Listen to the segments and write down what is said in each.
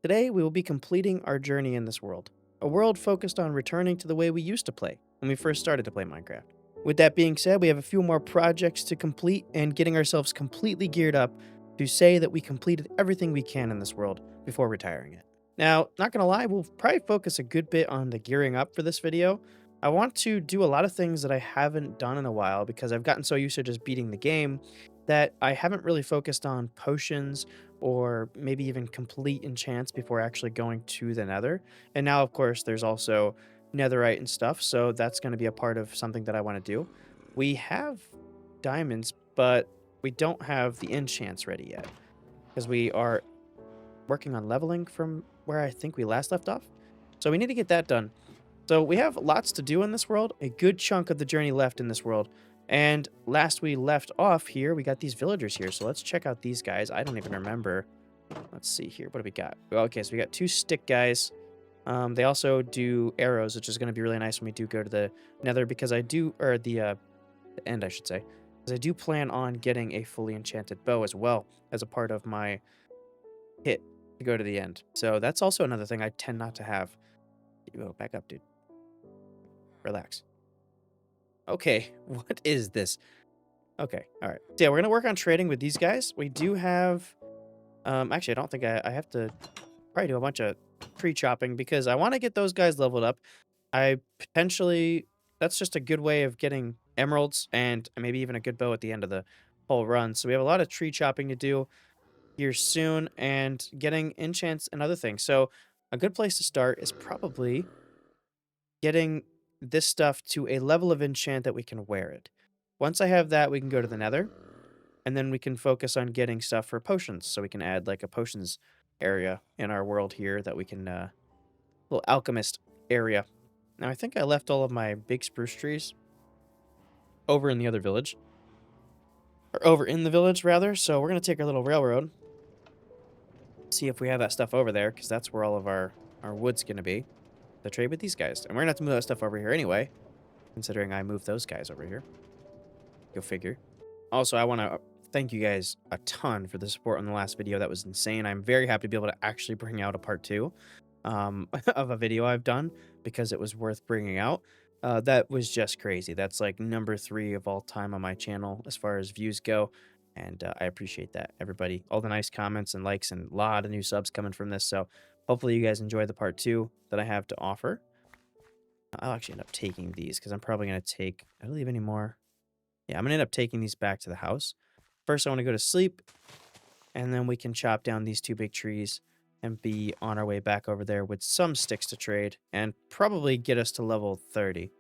Today, we will be completing our journey in this world, a world focused on returning to the way we used to play when we first started to play Minecraft. With that being said, we have a few more projects to complete and getting ourselves completely geared up to say that we completed everything we can in this world before retiring it. Now, not gonna lie, we'll probably focus a good bit on the gearing up for this video. I want to do a lot of things that I haven't done in a while because I've gotten so used to just beating the game that I haven't really focused on potions or maybe even complete enchants before actually going to the Nether. And now, of course, there's also Netherite and stuff, so that's going to be a part of something that I want to do. We have diamonds, but we don't have the enchants ready yet because we are working on leveling from where I think we last left off. So we need to get that done. So we have lots to do in this world, a good chunk of the journey left in this world. And last we left off here, we got these villagers here. So let's check out these guys. I don't even remember. Let's see here. What do we got? Okay, so we got two stick guys. They also do arrows, which is going to be really nice when we do go to the Nether because I do, or the end, I should say, because I do plan on getting a fully enchanted bow as well as a part of my kit to go to the end. So that's also another thing I tend not to have. Oh, back up, dude. Relax. Okay, what is this? Okay, all right. So yeah, we're gonna work on trading with these guys. We do have, actually, I don't think I have to probably do a bunch of tree chopping because I want to get those guys leveled up. I potentially, that's just a good way of getting emeralds and maybe even a good bow at the end of the whole run. So we have a lot of tree chopping to do here soon and getting enchants and other things. So a good place to start is probably getting this stuff to a level of enchant that we can wear it. Once I have that, we can go to the Nether, and then we can focus on getting stuff for potions. So we can add like a potions area in our world here that we can, little alchemist area. Now I think I left all of my big spruce trees over in the other village, or over in the village rather. So we're gonna take our little railroad, see if we have that stuff over there, because that's where all of our wood's gonna be. To trade with these guys, and we're gonna have to move that stuff over here anyway, considering I moved those guys over here. Go figure. Also, I want to thank you guys a ton for the support on the last video. That was insane. I'm very happy to be able to actually bring out a part 2 of a video I've done because it was worth bringing out. That was just crazy. That's like number 3 of all time on my channel as far as views go. And I appreciate that, everybody. All the nice comments and likes and a lot of new subs coming from this. So hopefully you guys enjoy the part 2 that I have to offer. I'll actually end up taking these because I'm probably going to take... I don't leave any more. Yeah, I'm going to end up taking these back to the house. First, I want to go to sleep, and then we can chop down these 2 big trees and be on our way back over there with some sticks to trade and probably get us to level 30.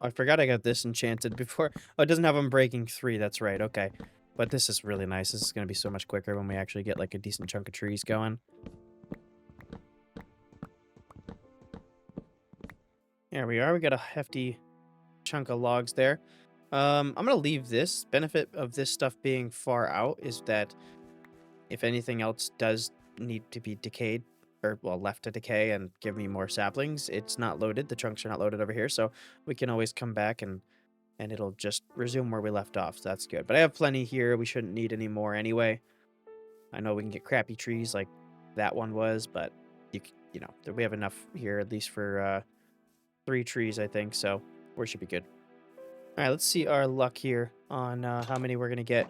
I forgot I got this enchanted before. Oh, it doesn't have Unbreaking 3. That's right. Okay. But this is really nice. This is going to be so much quicker when we actually get like a decent chunk of trees going. There we are. We got a hefty chunk of logs there. I'm going to leave this. Benefit of this stuff being far out is that if anything else does need to be decayed, or, well, left to decay and give me more saplings, it's not loaded. The chunks are not loaded over here, so we can always come back and it'll just resume where we left off, so that's good. But I have plenty here. We shouldn't need any more anyway. I know we can get crappy trees like that one was, but you know, we have enough here at least for 3 trees, I think, so we should be good. All right, let's see our luck here on how many we're going to get.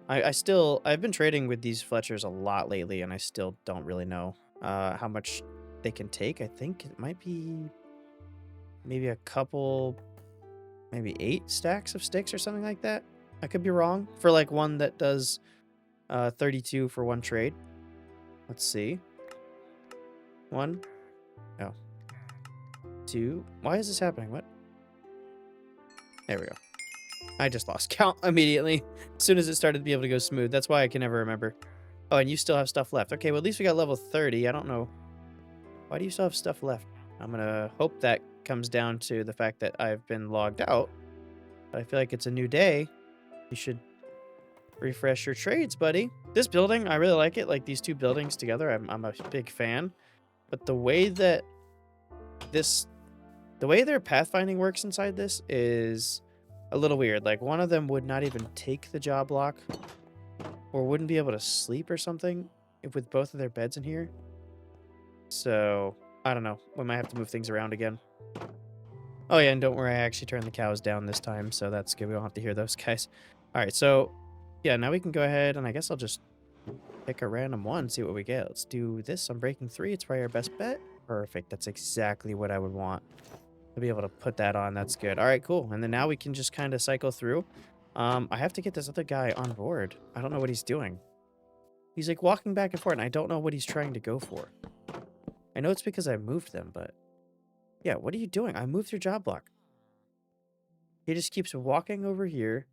I've been trading with these Fletchers a lot lately, and I still don't really know how much they can take. I think it might be maybe a couple, maybe 8 stacks of sticks or something like that. I could be wrong. For like one that does 32 for 1 trade. Let's see. 1. Oh. 2. Why is this happening? What? There we go. I just lost count immediately as soon as it started to be able to go smooth. That's why I can never remember. Oh, and you still have stuff left. Okay, well, at least we got level 30. I don't know. Why do you still have stuff left? I'm going to hope that comes down to the fact that I've been logged out. But I feel like it's a new day. You should refresh your trades, buddy. This building, I really like it. Like these 2 buildings together, I'm a big fan. But the way that the way their pathfinding works inside this is a little weird. Like one of them would not even take the job block or wouldn't be able to sleep or something with both of their beds in here. So, I don't know. We might have to move things around again. Oh, yeah, and don't worry, I actually turned the cows down this time, so that's good. We don't have to hear those guys. All right, so, yeah, now we can go ahead, and I guess I'll just pick a random one, see what we get. Let's do this on breaking 3. It's probably our best bet. Perfect. That's exactly what I would want. To be able to put that on. That's good. All right, cool. And then now we can just kind of cycle through. I have to get this other guy on board. I don't know what he's doing. He's like walking back and forth, and I don't know what he's trying to go for. I know it's because I moved them, but yeah, what are you doing? I moved your job block. He just keeps walking over here.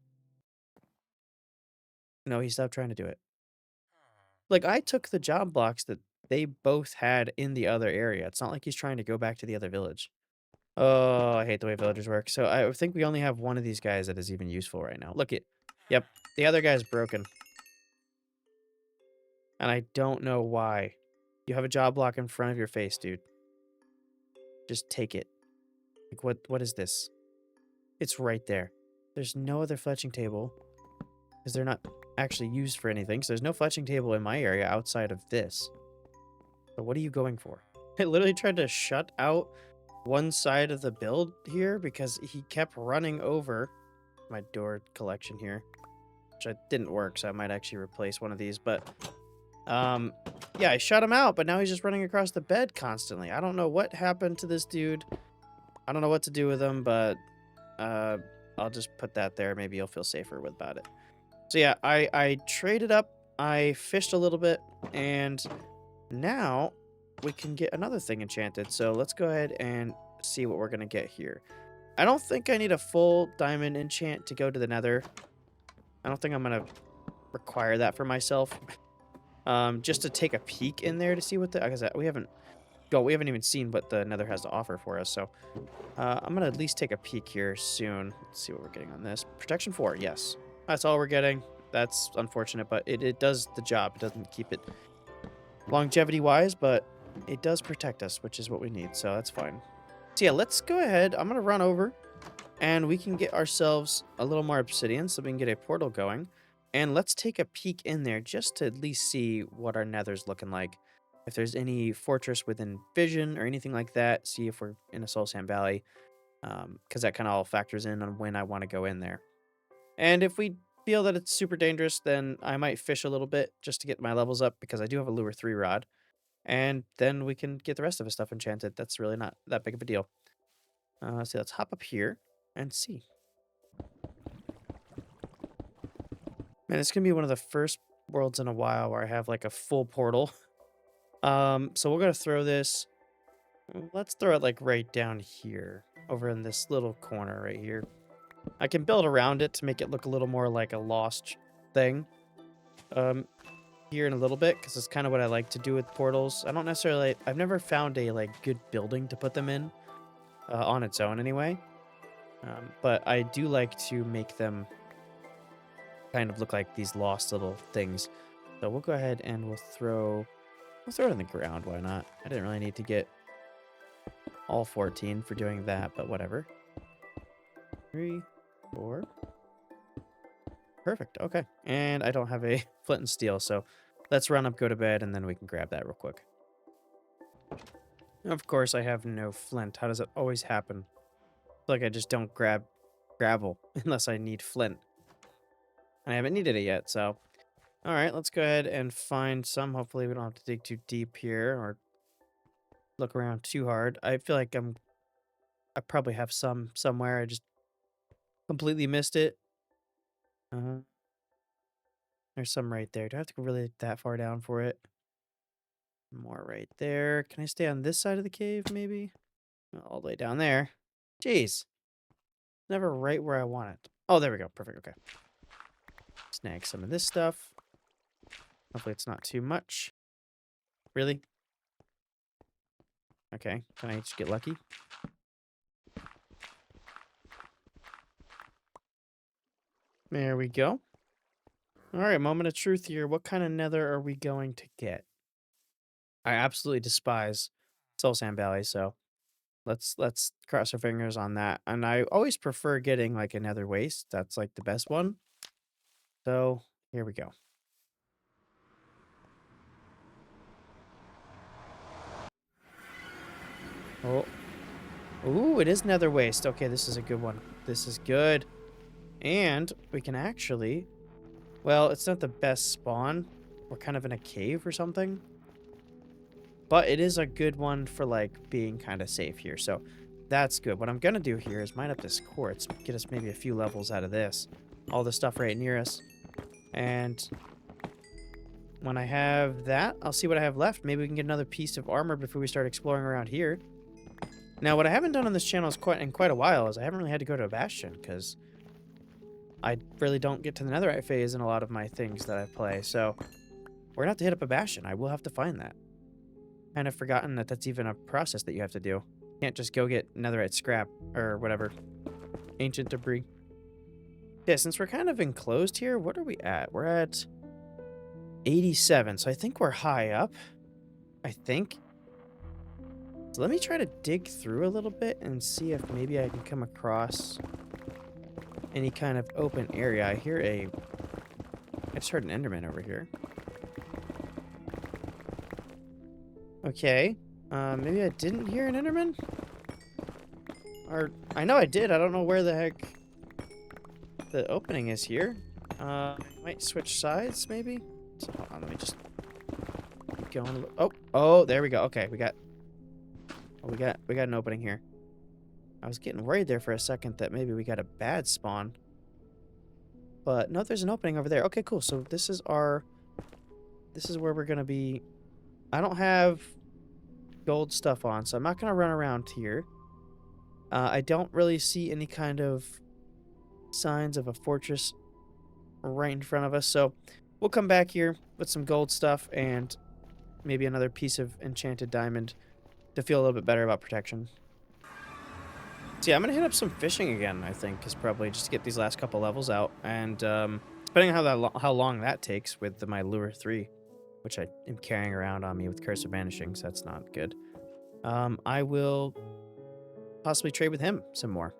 No, he stopped trying to do it. Like, I took the job blocks that they both had in the other area. It's not like he's trying to go back to the other village. Oh, I hate the way villagers work. So I think we only have one of these guys that is even useful right now. Look it. Yep. The other guy's broken. And I don't know why. You have a job block in front of your face, dude. Just take it. Like, what is this? It's right there. There's no other fletching table. Because they're not actually used for anything. So there's no fletching table in my area outside of this. So what are you going for? I literally tried to shut out one side of the build here because he kept running over my door collection here, which didn't work, so I might actually replace one of these. But yeah, I shut him out, but now he's just running across the bed constantly. I don't know what happened to this dude. I don't know what to do with him, but I'll just put that there. Maybe you'll feel safer about it. So yeah, I traded up. I fished a little bit, and now we can get another thing enchanted. So let's go ahead and see what we're gonna get here. I don't think I need a full diamond enchant to go to the Nether. I don't think I'm gonna require that for myself. Just to take a peek in there to see what the, like I said, we haven't even seen what the Nether has to offer for us. So I'm gonna at least take a peek here soon. Let's see what we're getting on this. Protection 4, yes, that's all we're getting. That's unfortunate, but it does the job. It doesn't keep it longevity wise, but it does protect us, which is what we need. So that's fine. So yeah, let's go ahead. I'm gonna run over, and we can get ourselves a little more obsidian so we can get a portal going. And let's take a peek in there just to at least see what our nether's looking like. If there's any fortress within vision or anything like that, see if we're in a soul sand valley, because that kind of all factors in on when I want to go in there. And if we feel that it's super dangerous, then I might fish a little bit just to get my levels up, because I do have a lure 3 rod. And then we can get the rest of his stuff enchanted. That's really not that big of a deal. So let's hop up here and see. Man, it's gonna be one of the first worlds in a while where I have like a full portal. So we're gonna throw this. Let's throw it like right down here, over in this little corner right here. I can build around it to make it look a little more like a lost thing. Here in a little bit, because it's kind of what I like to do with portals. I don't necessarily. I've never found a like good building to put them in, on its own anyway. But I do like to make them kind of look like these lost little things. So we'll go ahead and we'll throw it on the ground. Why not? I didn't really need to get all 14 for doing that, but whatever. 3, 4. Perfect. Okay. And I don't have a flint and steel, so let's run up, go to bed, and then we can grab that real quick. Of course, I have no flint. How does it always happen? Like I just don't grab gravel unless I need flint. And I haven't needed it yet, so. All right, let's go ahead and find some. Hopefully we don't have to dig too deep here or look around too hard. I feel like I probably have some somewhere. I just completely missed it. Uh, there's some right there. Do I have to go really that far down for it? More right there. Can I stay on this side of the cave, maybe? All the way down there. Jeez. Never right where I want it. Oh, there we go. Perfect. Okay. Snag some of this stuff. Hopefully it's not too much. Really? Okay. Can I just get lucky? There we go. All right, moment of truth here. What kind of nether are we going to get? I absolutely despise Soul Sand Valley, so let's cross our fingers on that. And I always prefer getting like a nether waste. That's like the best one. So here we go. Oh. Ooh, it is nether waste. Okay, this is a good one. This is good. And we can actually... Well, it's not the best spawn. We're kind of in a cave or something. But it is a good one for, like, being kind of safe here. So that's good. What I'm going to do here is mine up this quartz. Get us maybe a few levels out of this. All the stuff right near us. And when I have that, I'll see what I have left. Maybe we can get another piece of armor before we start exploring around here. Now, what I haven't done on this channel is in quite a while is I haven't really had to go to a bastion because I really don't get to the netherite phase in a lot of my things that I play. So we're going to have to hit up a bastion. I will have to find that. Kind of forgotten that that's even a process that you have to do. You can't just go get netherite scrap or whatever. Ancient debris. Yeah, since we're kind of enclosed here, what are we at? We're at 87, so I think we're high up. I think. So let me try to dig through a little bit and see if maybe I can come across any kind of open area. I just heard an enderman over here. Okay. Maybe I didn't hear an enderman? Or, I know I did. I don't know where the heck the opening is here. I might switch sides, maybe? So, hold on, let me just keep going. Oh, there we go. Okay, we got an opening here. I was getting worried there for a second that maybe we got a bad spawn. But no, there's an opening over there. Okay, cool. So this is where we're gonna be. I don't have gold stuff on, so I'm not gonna run around here. I don't really see any kind of signs of a fortress right in front of us, so we'll come back here with some gold stuff and maybe another piece of enchanted diamond to feel a little bit better about protection. So yeah, I'm going to hit up some fishing again, I think, is probably just to get these last couple levels out. And depending on how long that takes with my Lure 3, which I am carrying around on me with Curse of Vanishing, so that's not good. I will possibly trade with him some more.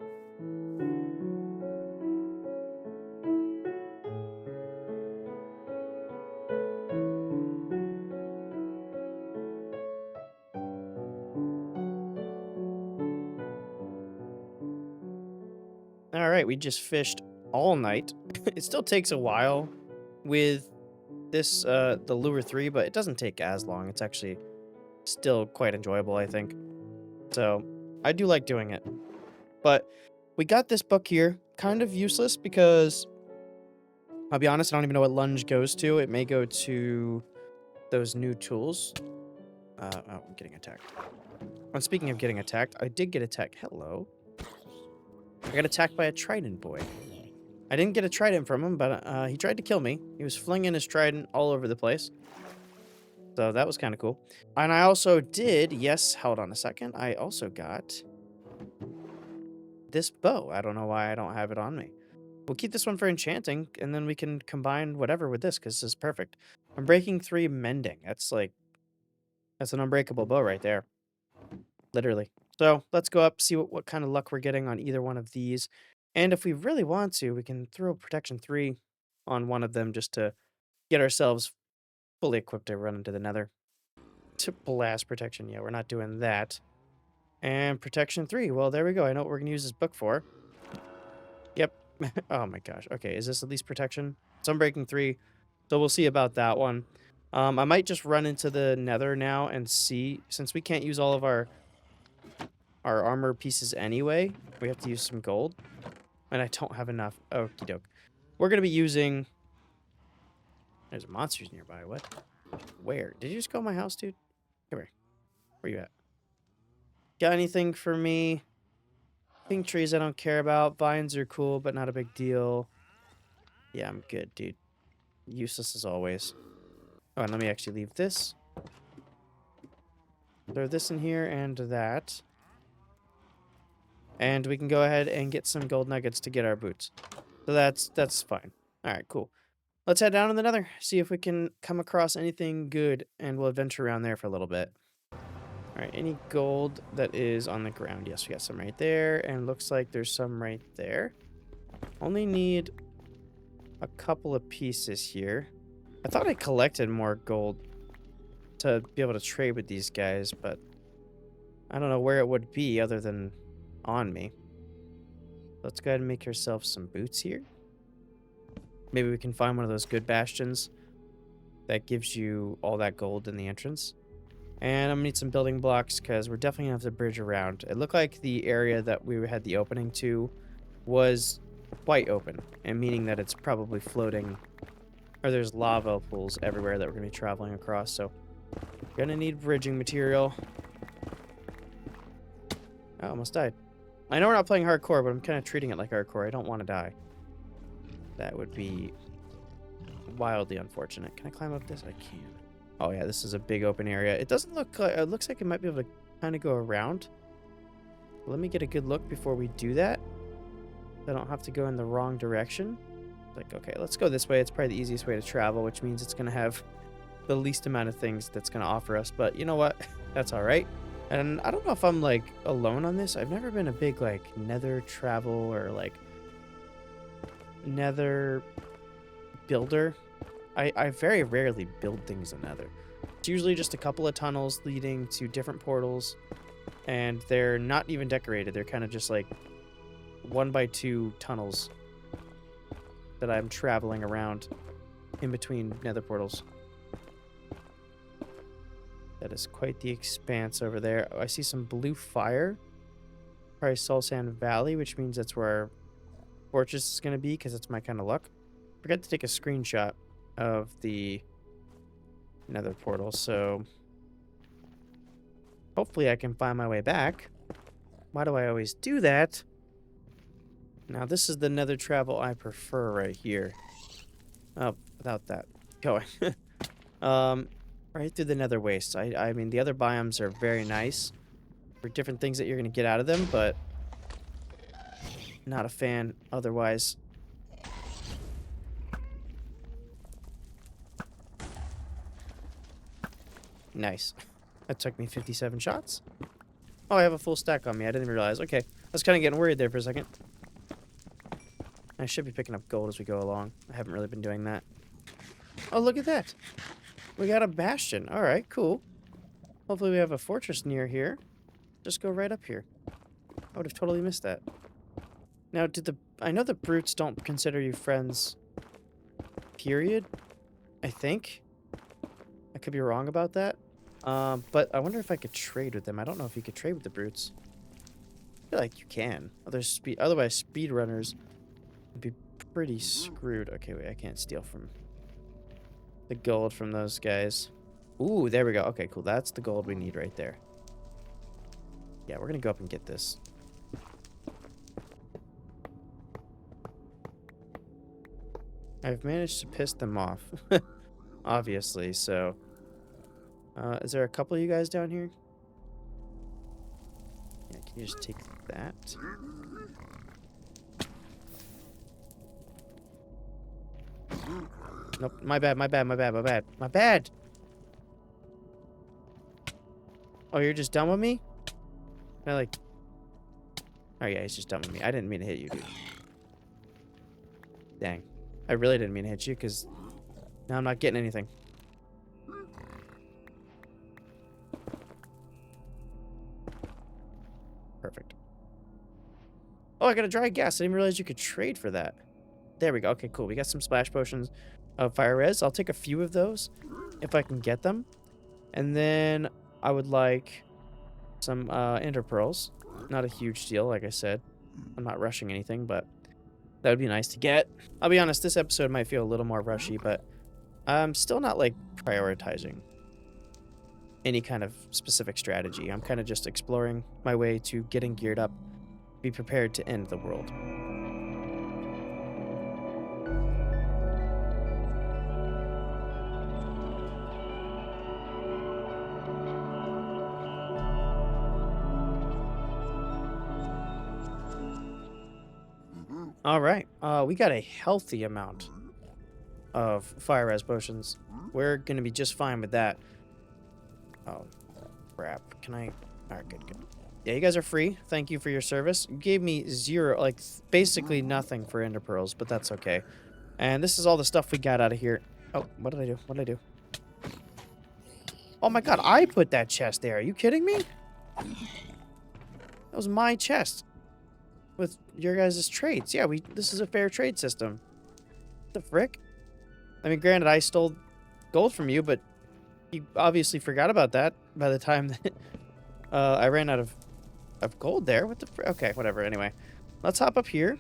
All right, we just fished all night. It still takes a while with this the Lure 3, but it doesn't take as long. It's actually still quite enjoyable, I think. So I do like doing it. But we got this book here, kind of useless because I'll be honest, I don't even know what lunge goes to. It may go to those new tools. Oh, I'm getting attacked. And speaking of getting attacked, I did get attacked. Hello. I got attacked by a trident boy. I didn't get a trident from him, but he tried to kill me. He was flinging his trident all over the place. So that was kind of cool. And I also did, yes, hold on a second. I also got this bow. I don't know why I don't have it on me. We'll keep this one for enchanting, and then we can combine whatever with this, because this is perfect. Unbreaking 3 mending. That's an unbreakable bow right there. Literally. So let's go up, see what kind of luck we're getting on either one of these. And if we really want to, we can throw protection 3 on one of them just to get ourselves fully equipped to run into the nether. To blast protection, yeah, we're not doing that. And protection 3, well, there we go. I know what we're going to use this book for. Yep. Oh my gosh. Okay, is this at least protection? It's Unbreaking 3, so we'll see about that one. I might just run into the nether now and see, since we can't use all of our armor pieces anyway, we have to use some gold. And I don't have enough. Okie doke. We're going to be using... There's monsters nearby. What? Where? Did you just go to my house, dude? Come here. Where you at? Got anything for me? Pink trees I don't care about. Vines are cool, but not a big deal. Yeah, I'm good, dude. Useless as always. Oh, and let me actually leave this. Throw this in here and that. And we can go ahead and get some gold nuggets to get our boots. So that's fine. Alright, cool. Let's head down in the nether, see if we can come across anything good, and we'll adventure around there for a little bit. Alright, any gold that is on the ground? Yes, we got some right there, and looks like there's some right there. Only need a couple of pieces here. I thought I collected more gold to be able to trade with these guys, but I don't know where it would be other than on me. Let's go ahead and make ourselves some boots here. Maybe we can find one of those good bastions that gives you all that gold in the entrance. And I'm gonna need some building blocks because we're definitely gonna have to bridge around. It looked like the area that we had the opening to was quite open, and meaning that it's probably floating, or there's lava pools everywhere that we're gonna be traveling across. So, gonna need bridging material. I almost died. I know we're not playing hardcore, but I'm kind of treating it like hardcore. I don't want to die. That would be wildly unfortunate. Can I climb up this? I can. Oh yeah, this is a big open area. It doesn't look like, it looks like it might be able to kind of go around. Let me get a good look before we do that. I don't have to go in the wrong direction. Like, okay, let's go this way. It's probably the easiest way to travel, which means it's going to have the least amount of things that's going to offer us. But you know what? That's all right. And I don't know if I'm, like, alone on this. I've never been a big, like, Nether travel or, like, Nether builder. I very rarely build things in Nether. It's usually just a couple of tunnels leading to different portals, and they're not even decorated. They're kind of just, like, 1x2 tunnels that I'm traveling around in between Nether portals. That is quite the expanse over there. Oh, I see some blue fire. Probably Soul Sand Valley, which means that's where our fortress is going to be, because that's my kind of luck. Forgot to take a screenshot of the Nether portal, so hopefully I can find my way back. Why do I always do that? Now, this is the Nether travel I prefer right here. Oh, without that going. Right through the Nether wastes. I mean, the other biomes are very nice for different things that you're going to get out of them, but not a fan otherwise. Nice. That took me 57 shots. Oh, I have a full stack on me. I didn't even realize. Okay. I was kind of getting worried there for a second. I should be picking up gold as we go along. I haven't really been doing that. Oh, look at that. We got a bastion. All right, cool. Hopefully we have a fortress near here. Just go right up here. I would have totally missed that. Now, I know the brutes don't consider you friends, period, I think. I could be wrong about that. But I wonder if I could trade with them. I don't know if you could trade with the brutes. I feel like you can. Otherwise, speedrunners would be pretty screwed. Okay, wait, I can't steal from the gold from those guys. Ooh, there we go. Okay, cool. That's the gold we need right there. Yeah, we're gonna go up and get this. I've managed to piss them off. Obviously, so... is there a couple of you guys down here? Yeah, can you just take that? Nope, my bad. Oh, you're just done with me? Can I, like... Oh, yeah, he's just done with me. I didn't mean to hit you, dude. Dang. I really didn't mean to hit you, because now I'm not getting anything. Perfect. Oh, I got a dry gas. I didn't even realize you could trade for that. There we go. Okay, cool. We got some splash potions of fire res. I'll take a few of those if I can get them. And then I would like some ender pearls. Not a huge deal, like I said. I'm not rushing anything, but that would be nice to get. I'll be honest, this episode might feel a little more rushy, but I'm still not, like, prioritizing any kind of specific strategy. I'm kind of just exploring my way to getting geared up, be prepared to end the world. All right, we got a healthy amount of fire res potions. We're gonna be just fine with that. Oh, crap. Can I... Alright, good. Yeah, you guys are free. Thank you for your service. You gave me zero, like, basically nothing for ender pearls, but that's okay. And this is all the stuff we got out of here. Oh, what did I do? Oh my god, I put that chest there. Are you kidding me? That was my chest with your guys' trades. Yeah, this is a fair trade system. What the frick? I mean, granted, I stole gold from you, but you obviously forgot about that by the time that I ran out of gold there. What the frick? Okay, whatever. Anyway, let's hop up here.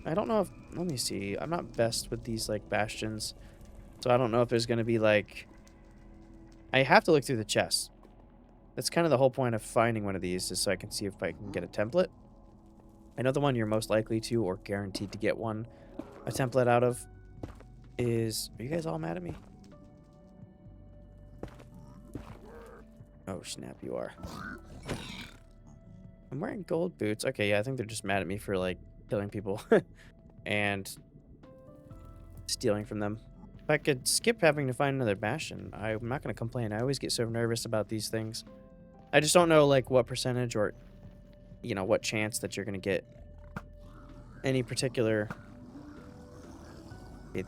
I don't know if... Let me see. I'm not best with these, like, bastions. So I don't know if there's going to be, like... I have to look through the chests. That's kind of the whole point of finding one of these, is so I can see if I can get a template. I know the one you're most likely to, or guaranteed to get a template out of, is... Are you guys all mad at me? Oh, snap, you are. I'm wearing gold boots. Okay, yeah, I think they're just mad at me for, like, killing people and stealing from them. If I could skip having to find another bastion, I'm not going to complain. I always get so nervous about these things. I just don't know, like, what percentage or, you know, what chance that you're going to get any particular...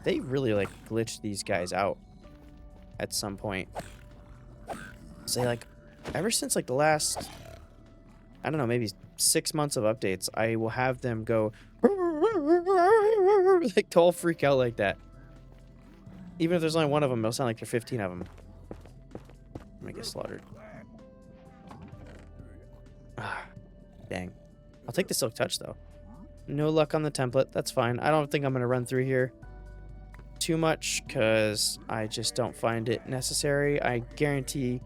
They really, like, glitched these guys out at some point. So, like, ever since, like, the last... I don't know, maybe 6 months of updates, I will have them go... like, to all freak out like that. Even if there's only one of them, it'll sound like there's 15 of them. I'm gonna get slaughtered. Ah, dang. I'll take the Silk Touch, though. No luck on the template. That's fine. I don't think I'm gonna run through here too much, because I just don't find it necessary. I guarantee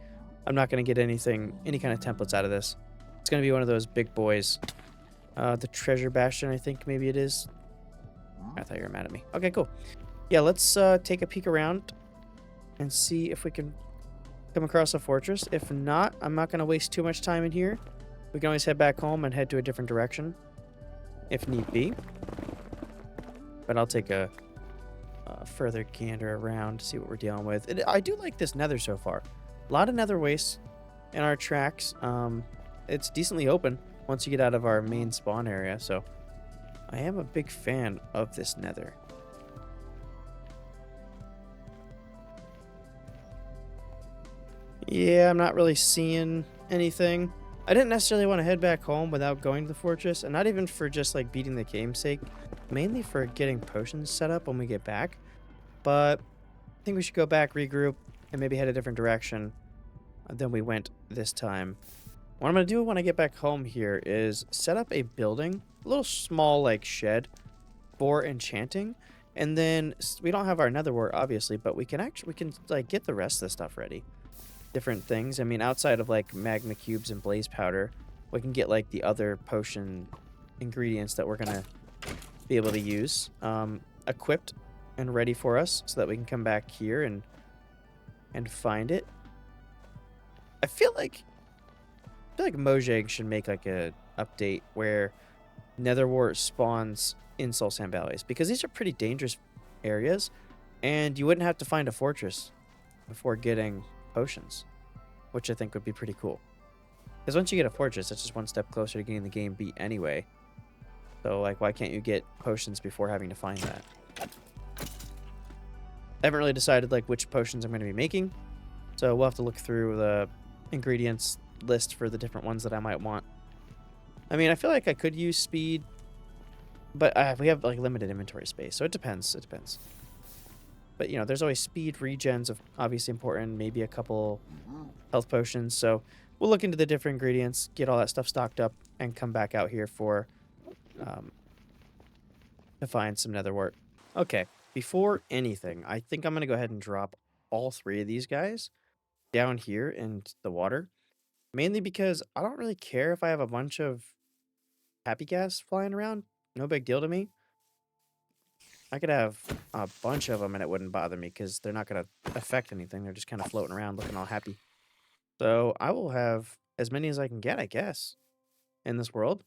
I'm not gonna get any kind of templates out of this. It's gonna be one of those big boys. The Treasure Bastion, I think maybe it is. I thought you were mad at me. Okay, cool. Yeah, let's take a peek around and see if we can come across a fortress. If not, I'm not going to waste too much time in here. We can always head back home and head to a different direction if need be. But I'll take a further gander around to see what we're dealing with. I do like this Nether so far. A lot of Nether wastes in our tracks. It's decently open once you get out of our main spawn area, so I am a big fan of this Nether. Yeah, I'm not really seeing anything. I didn't necessarily want to head back home without going to the fortress, and not even for just like beating the game's sake, mainly for getting potions set up when we get back. But I think we should go back, regroup, and maybe head a different direction than we went this time. What I'm going to do when I get back home here is set up a building, a little small like shed for enchanting, and then we don't have our nether wart obviously, but we can like get the rest of the stuff ready. Different things. I mean, outside of like magma cubes and blaze powder, we can get like the other potion ingredients that we're gonna be able to use equipped and ready for us, so that we can come back here and find it. I feel like Mojang should make like a update where nether wart spawns in Soul Sand Valleys, because these are pretty dangerous areas, and you wouldn't have to find a fortress before getting potions, which I think would be pretty cool. Because once you get a fortress, that's just one step closer to getting the game beat anyway. So, like, why can't you get potions before having to find that? I haven't really decided, like, which potions I'm going to be making, so we'll have to look through the ingredients list for the different ones that I might want. I mean, I feel like I could use speed, but we have, like, limited inventory space, so it depends. It depends. But, you know, there's always speed, regens, of obviously important, maybe a couple health potions. So we'll look into the different ingredients, get all that stuff stocked up, and come back out here for to find some nether wart. Okay, before anything, I think I'm going to go ahead and drop all 3 of these guys down here in the water. Mainly because I don't really care if I have a bunch of happy gas flying around. No big deal to me. I could have a bunch of them and it wouldn't bother me, because they're not going to affect anything. They're just kind of floating around looking all happy. So I will have as many as I can get, I guess, in this world.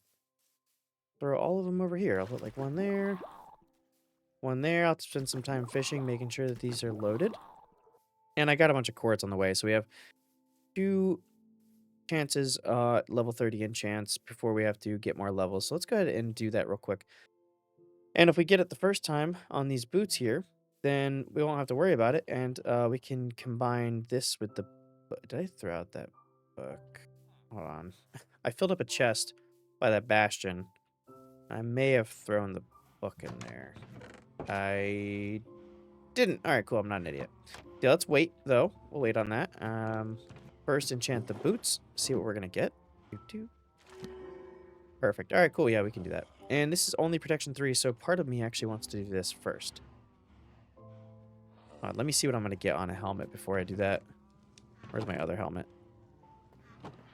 Throw all of them over here. I'll put like one there. One there. I'll spend some time fishing, making sure that these are loaded. And I got a bunch of quartz on the way. So we have 2 chances, level 30 enchants before we have to get more levels. So let's go ahead and do that real quick. And if we get it the first time on these boots here, then we won't have to worry about it. And we can combine this with the... Did I throw out that book? Hold on. I filled up a chest by that bastion. I may have thrown the book in there. I didn't. All right, cool. I'm not an idiot. Yeah, let's wait, though. We'll wait on that. First, enchant the boots. See what we're going to get. Doo-doo. Perfect. All right, cool. Yeah, we can do that. And this is only protection 3, so part of me actually wants to do this first. Let me see what I'm going to get on a helmet before I do that. Where's my other helmet?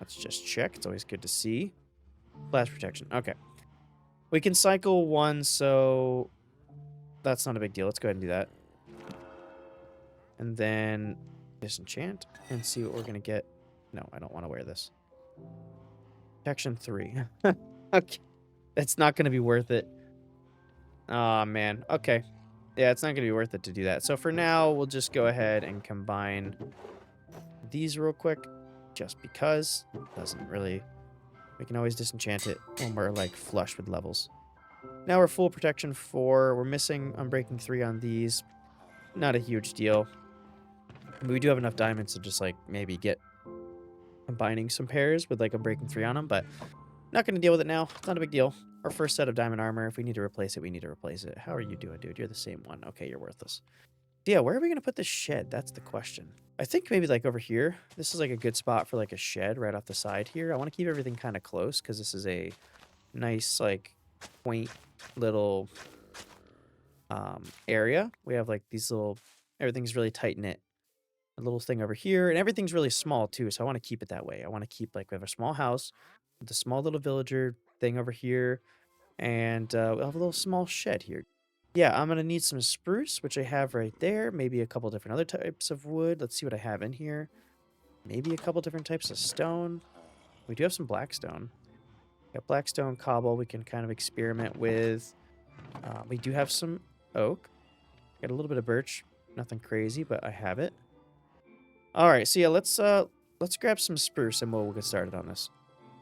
Let's just check. It's always good to see. Blast protection. Okay. We can cycle 1, so that's not a big deal. Let's go ahead and do that. And then disenchant and see what we're going to get. No, I don't want to wear this. Protection 3. Okay. It's not going to be worth it. Oh, man. Okay. Yeah, it's not going to be worth it to do that. So for now, we'll just go ahead and combine these real quick. Just because. Doesn't really... We can always disenchant it when we're, like, flush with levels. Now we're full protection 4. We're missing Unbreaking 3 on these. Not a huge deal. But we do have enough diamonds to just, like, maybe get combining some pairs with, like, Unbreaking 3 on them. But not going to deal with it now. It's not a big deal. Our first set of diamond armor. If we need to replace it, we need to replace it. How are you doing, dude? You're the same one. Okay, you're worthless. Yeah, where are we going to put this shed? That's the question. I think maybe, like, over here. This is, like, a good spot for, like, a shed right off the side here. I want to keep everything kind of close because this is a nice, like, quaint little area. We have, like, these little... Everything's really tight-knit. A little thing over here. And everything's really small, too, so I want to keep it that way. I want to keep, like, we have a small house with a small little villager thing over here. And we'll have a little small shed here. Yeah, I'm going to need some spruce, which I have right there. Maybe a couple different other types of wood. Let's see what I have in here. Maybe a couple different types of stone. We do have some blackstone. Got blackstone, cobble we can kind of experiment with. We do have some oak. Got a little bit of birch. Nothing crazy, but I have it. All right, so yeah, let's grab some spruce and we'll get started on this.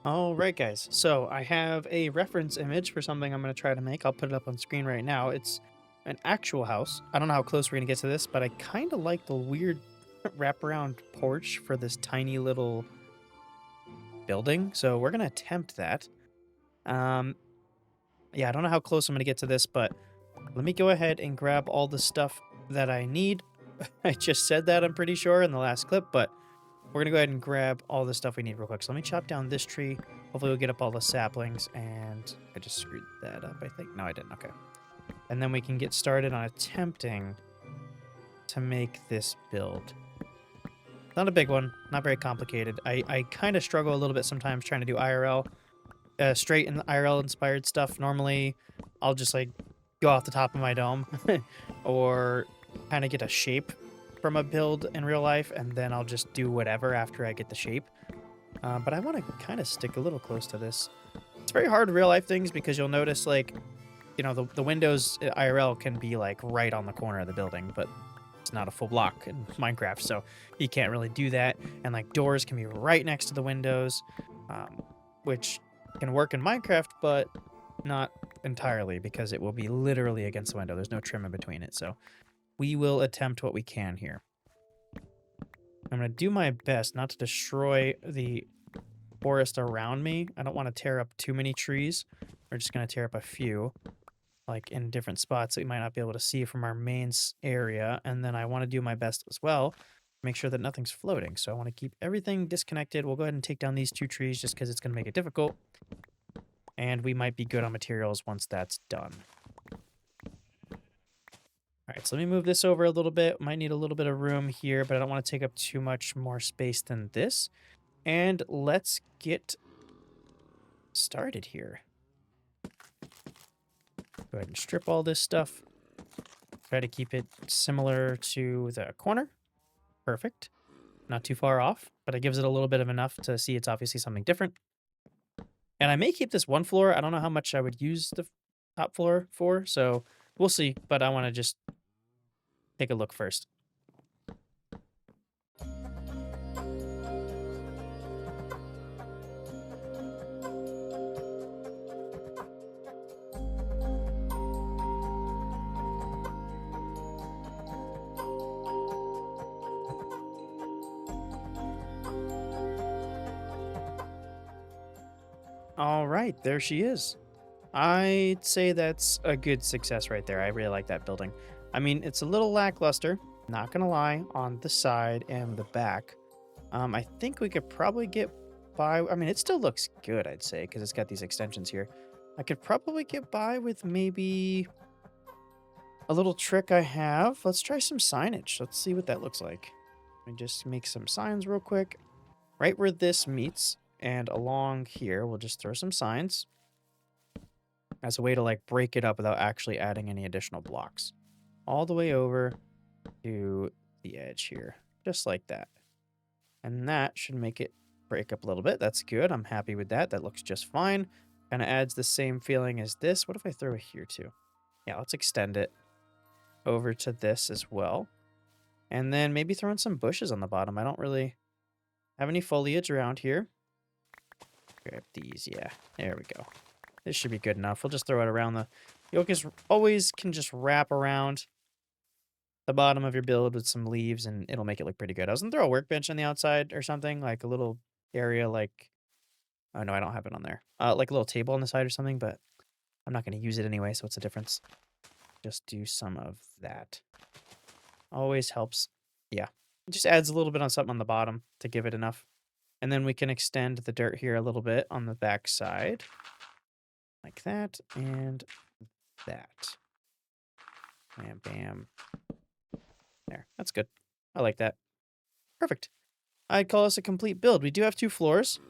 All right, guys. So I have a reference image for something I'm going to try to make. I'll put it up on screen right now. It's an actual house. I don't know how close we're going to get to this, but I kind of like the weird wraparound porch for this tiny little building. So we're going to attempt that. Yeah, I don't know how close I'm going to get to this, but let me go ahead and grab all the stuff that I need. I just said that, I'm pretty sure, in the last clip, but we're going to go ahead and grab all the stuff we need real quick. So let me chop down this tree. Hopefully we'll get up all the saplings. And I just screwed that up, I think. No, I didn't. Okay. And then we can get started on attempting to make this build. Not a big one. Not very complicated. I kind of struggle a little bit sometimes trying to do IRL. Straight and IRL-inspired stuff. Normally, I'll just, like, go off the top of my dome. Or kind of get a shape from a build in real life, and then I'll just do whatever after I get the shape. But I want to kind of stick a little close to this. It's very hard real life things because you'll notice, like, you know, the windows IRL can be, like, right on the corner of the building, but it's not a full block in Minecraft, so you can't really do that. And, like, doors can be right next to the windows, which can work in Minecraft, but not entirely because it will be literally against the window. There's no trim in between it, so we will attempt what we can here. I'm going to do my best not to destroy the forest around me. I don't want to tear up too many trees. We're just going to tear up a few, like in different spots that we might not be able to see from our main area. And then I want to do my best as well to make sure that nothing's floating. So I want to keep everything disconnected. We'll go ahead and take down these 2 trees just because it's going to make it difficult. And we might be good on materials once that's done. All right, so let me move this over a little bit. Might need a little bit of room here, but I don't want to take up too much more space than this. And let's get started here. Go ahead and strip all this stuff. Try to keep it similar to the corner. Perfect. Not too far off, but it gives it a little bit of enough to see it's obviously something different. And I may keep this one floor. I don't know how much I would use the top floor for, so we'll see. But I want to just take a look first. All right, there she is. I'd say that's a good success right there. I really like that building. I mean, it's a little lackluster, not gonna lie, on the side and the back. I think we could probably get by. I mean, it still looks good, I'd say, because it's got these extensions here. I could probably get by with maybe a little trick I have. Let's try some signage. Let's see what that looks like. Let me just make some signs real quick. Right where this meets and along here, we'll just throw some signs as a way to like break it up without actually adding any additional blocks. All the way over to the edge here, just like that. And that should make it break up a little bit. That's good. I'm happy with that. That looks just fine. Kind of adds the same feeling as this. What if I throw it here too? Yeah, let's extend it over to this as well. And then maybe throw in some bushes on the bottom. I don't really have any foliage around here. Grab these. Yeah, there we go. This should be good enough. We'll just throw it around the... Yolk is always can just wrap around the bottom of your build with some leaves and it'll make it look pretty good. I was gonna throw a workbench on the outside or something, like a little area like... Oh, no, I don't have it on there. Like a little table on the side or something, but I'm not gonna use it anyway, so what's the difference? Just do some of that. Always helps. Yeah. It just adds a little bit on something on the bottom to give it enough. And then we can extend the dirt here a little bit on the back side. Like that and that. Bam, bam. There. That's good. I like that. Perfect. I'd call this a complete build. We do have 2 floors.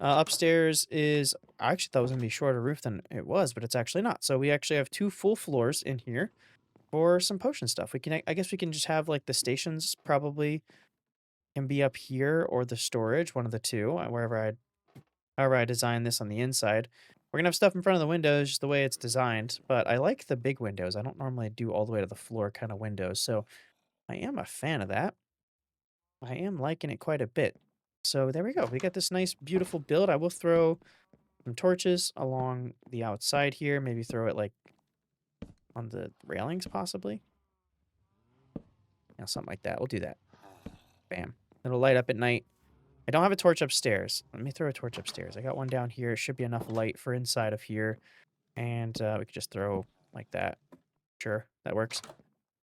Upstairs is... I actually thought it was going to be a shorter roof than it was, but it's actually not. So we actually have 2 full floors in here for some potion stuff. We can... I guess we can just have, like, the stations probably can be up here or the storage, one of the two, however I design this on the inside. We're going to have stuff in front of the windows just the way it's designed, but I like the big windows. I don't normally do all the way to the floor kind of windows, so I am a fan of that. I am liking it quite a bit. So there we go. We got this nice, beautiful build. I will throw some torches along the outside here. Maybe throw it like on the railings, possibly. Yeah, something like that. We'll do that. Bam. It'll light up at night. I don't have a torch upstairs. Let me throw a torch upstairs. I got one down here. It should be enough light for inside of here. And we could just throw like that. Sure, that works.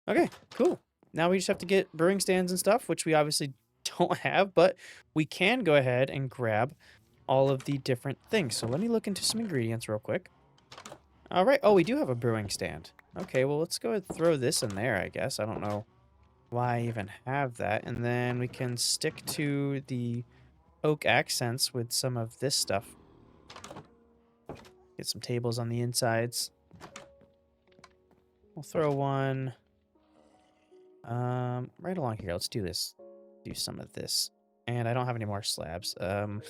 Okay, cool. Now we just have to get brewing stands and stuff, which we obviously don't have, but we can go ahead and grab all of the different things. So let me look into some ingredients real quick. All right. Oh, we do have a brewing stand. Okay, well, let's go ahead and throw this in there, I guess. I don't know why I even have that. And then we can stick to the oak accents with some of this stuff. Get some tables on the insides. We'll throw one right along here. Let's do this. Do some of this. And I don't have any more slabs. Can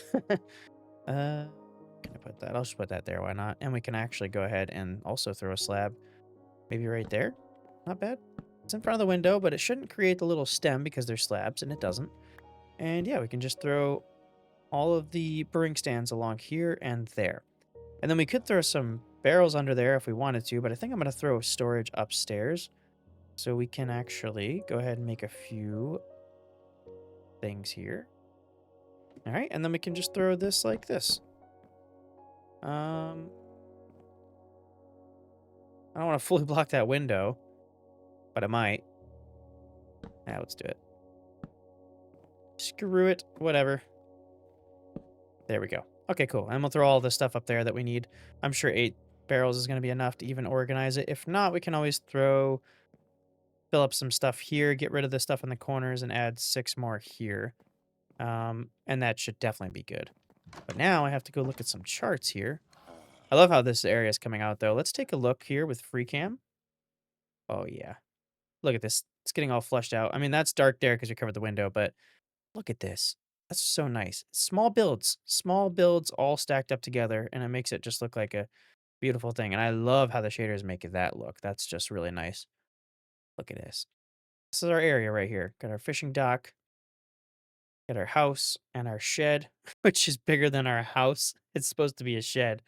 I put that? I'll just put that there. Why not? And we can actually go ahead and also throw a slab. Maybe right there. Not bad. It's in front of the window, but it shouldn't create the little stem because they're slabs, and it doesn't. And yeah, we can just throw all of the brewing stands along here and there. And then we could throw some barrels under there if we wanted to, but I think I'm going to throw storage upstairs. So we can actually go ahead and make a few things here. All right, and then we can just throw this like this. I don't want to fully block that window, but I might. Yeah, let's do it. Screw it. Whatever. There we go. Okay, cool. And we'll throw all the stuff up there that we need. I'm sure 8 barrels is going to be enough to even organize it. If not, we can always fill up some stuff here, get rid of the stuff in the corners, and add 6 more here. And that should definitely be good. But now I have to go look at some charts here. I love how this area is coming out, though. Let's take a look here with free cam. Oh, yeah. Look at this. It's getting all flushed out. I mean, that's dark there because we covered the window, but look at this. That's so nice. Small builds all stacked up together, and it makes it just look like a beautiful thing. And I love how the shaders make that look. That's just really nice. Look at this. This is our area right here. Got our fishing dock, got our house, and our shed, which is bigger than our house. It's supposed to be a shed.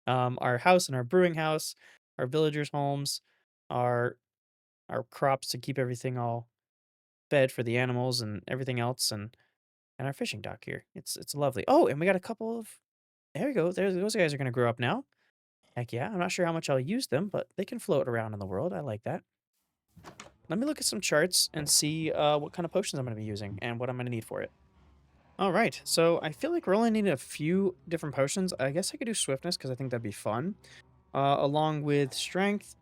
Our house and our brewing house, our villagers' homes, our crops to keep everything all fed for the animals and everything else, and our fishing dock here. It's lovely. Oh, and we got a couple of There we go. Those guys are going to grow up now. Heck yeah. I'm not sure how much I'll use them, but they can float around in the world. I like that. Let me look at some charts and see what kind of potions I'm going to be using and what I'm going to need for it. All right. So I feel like we're only needing a few different potions. I guess I could do swiftness because I think that'd be fun. Along with strength,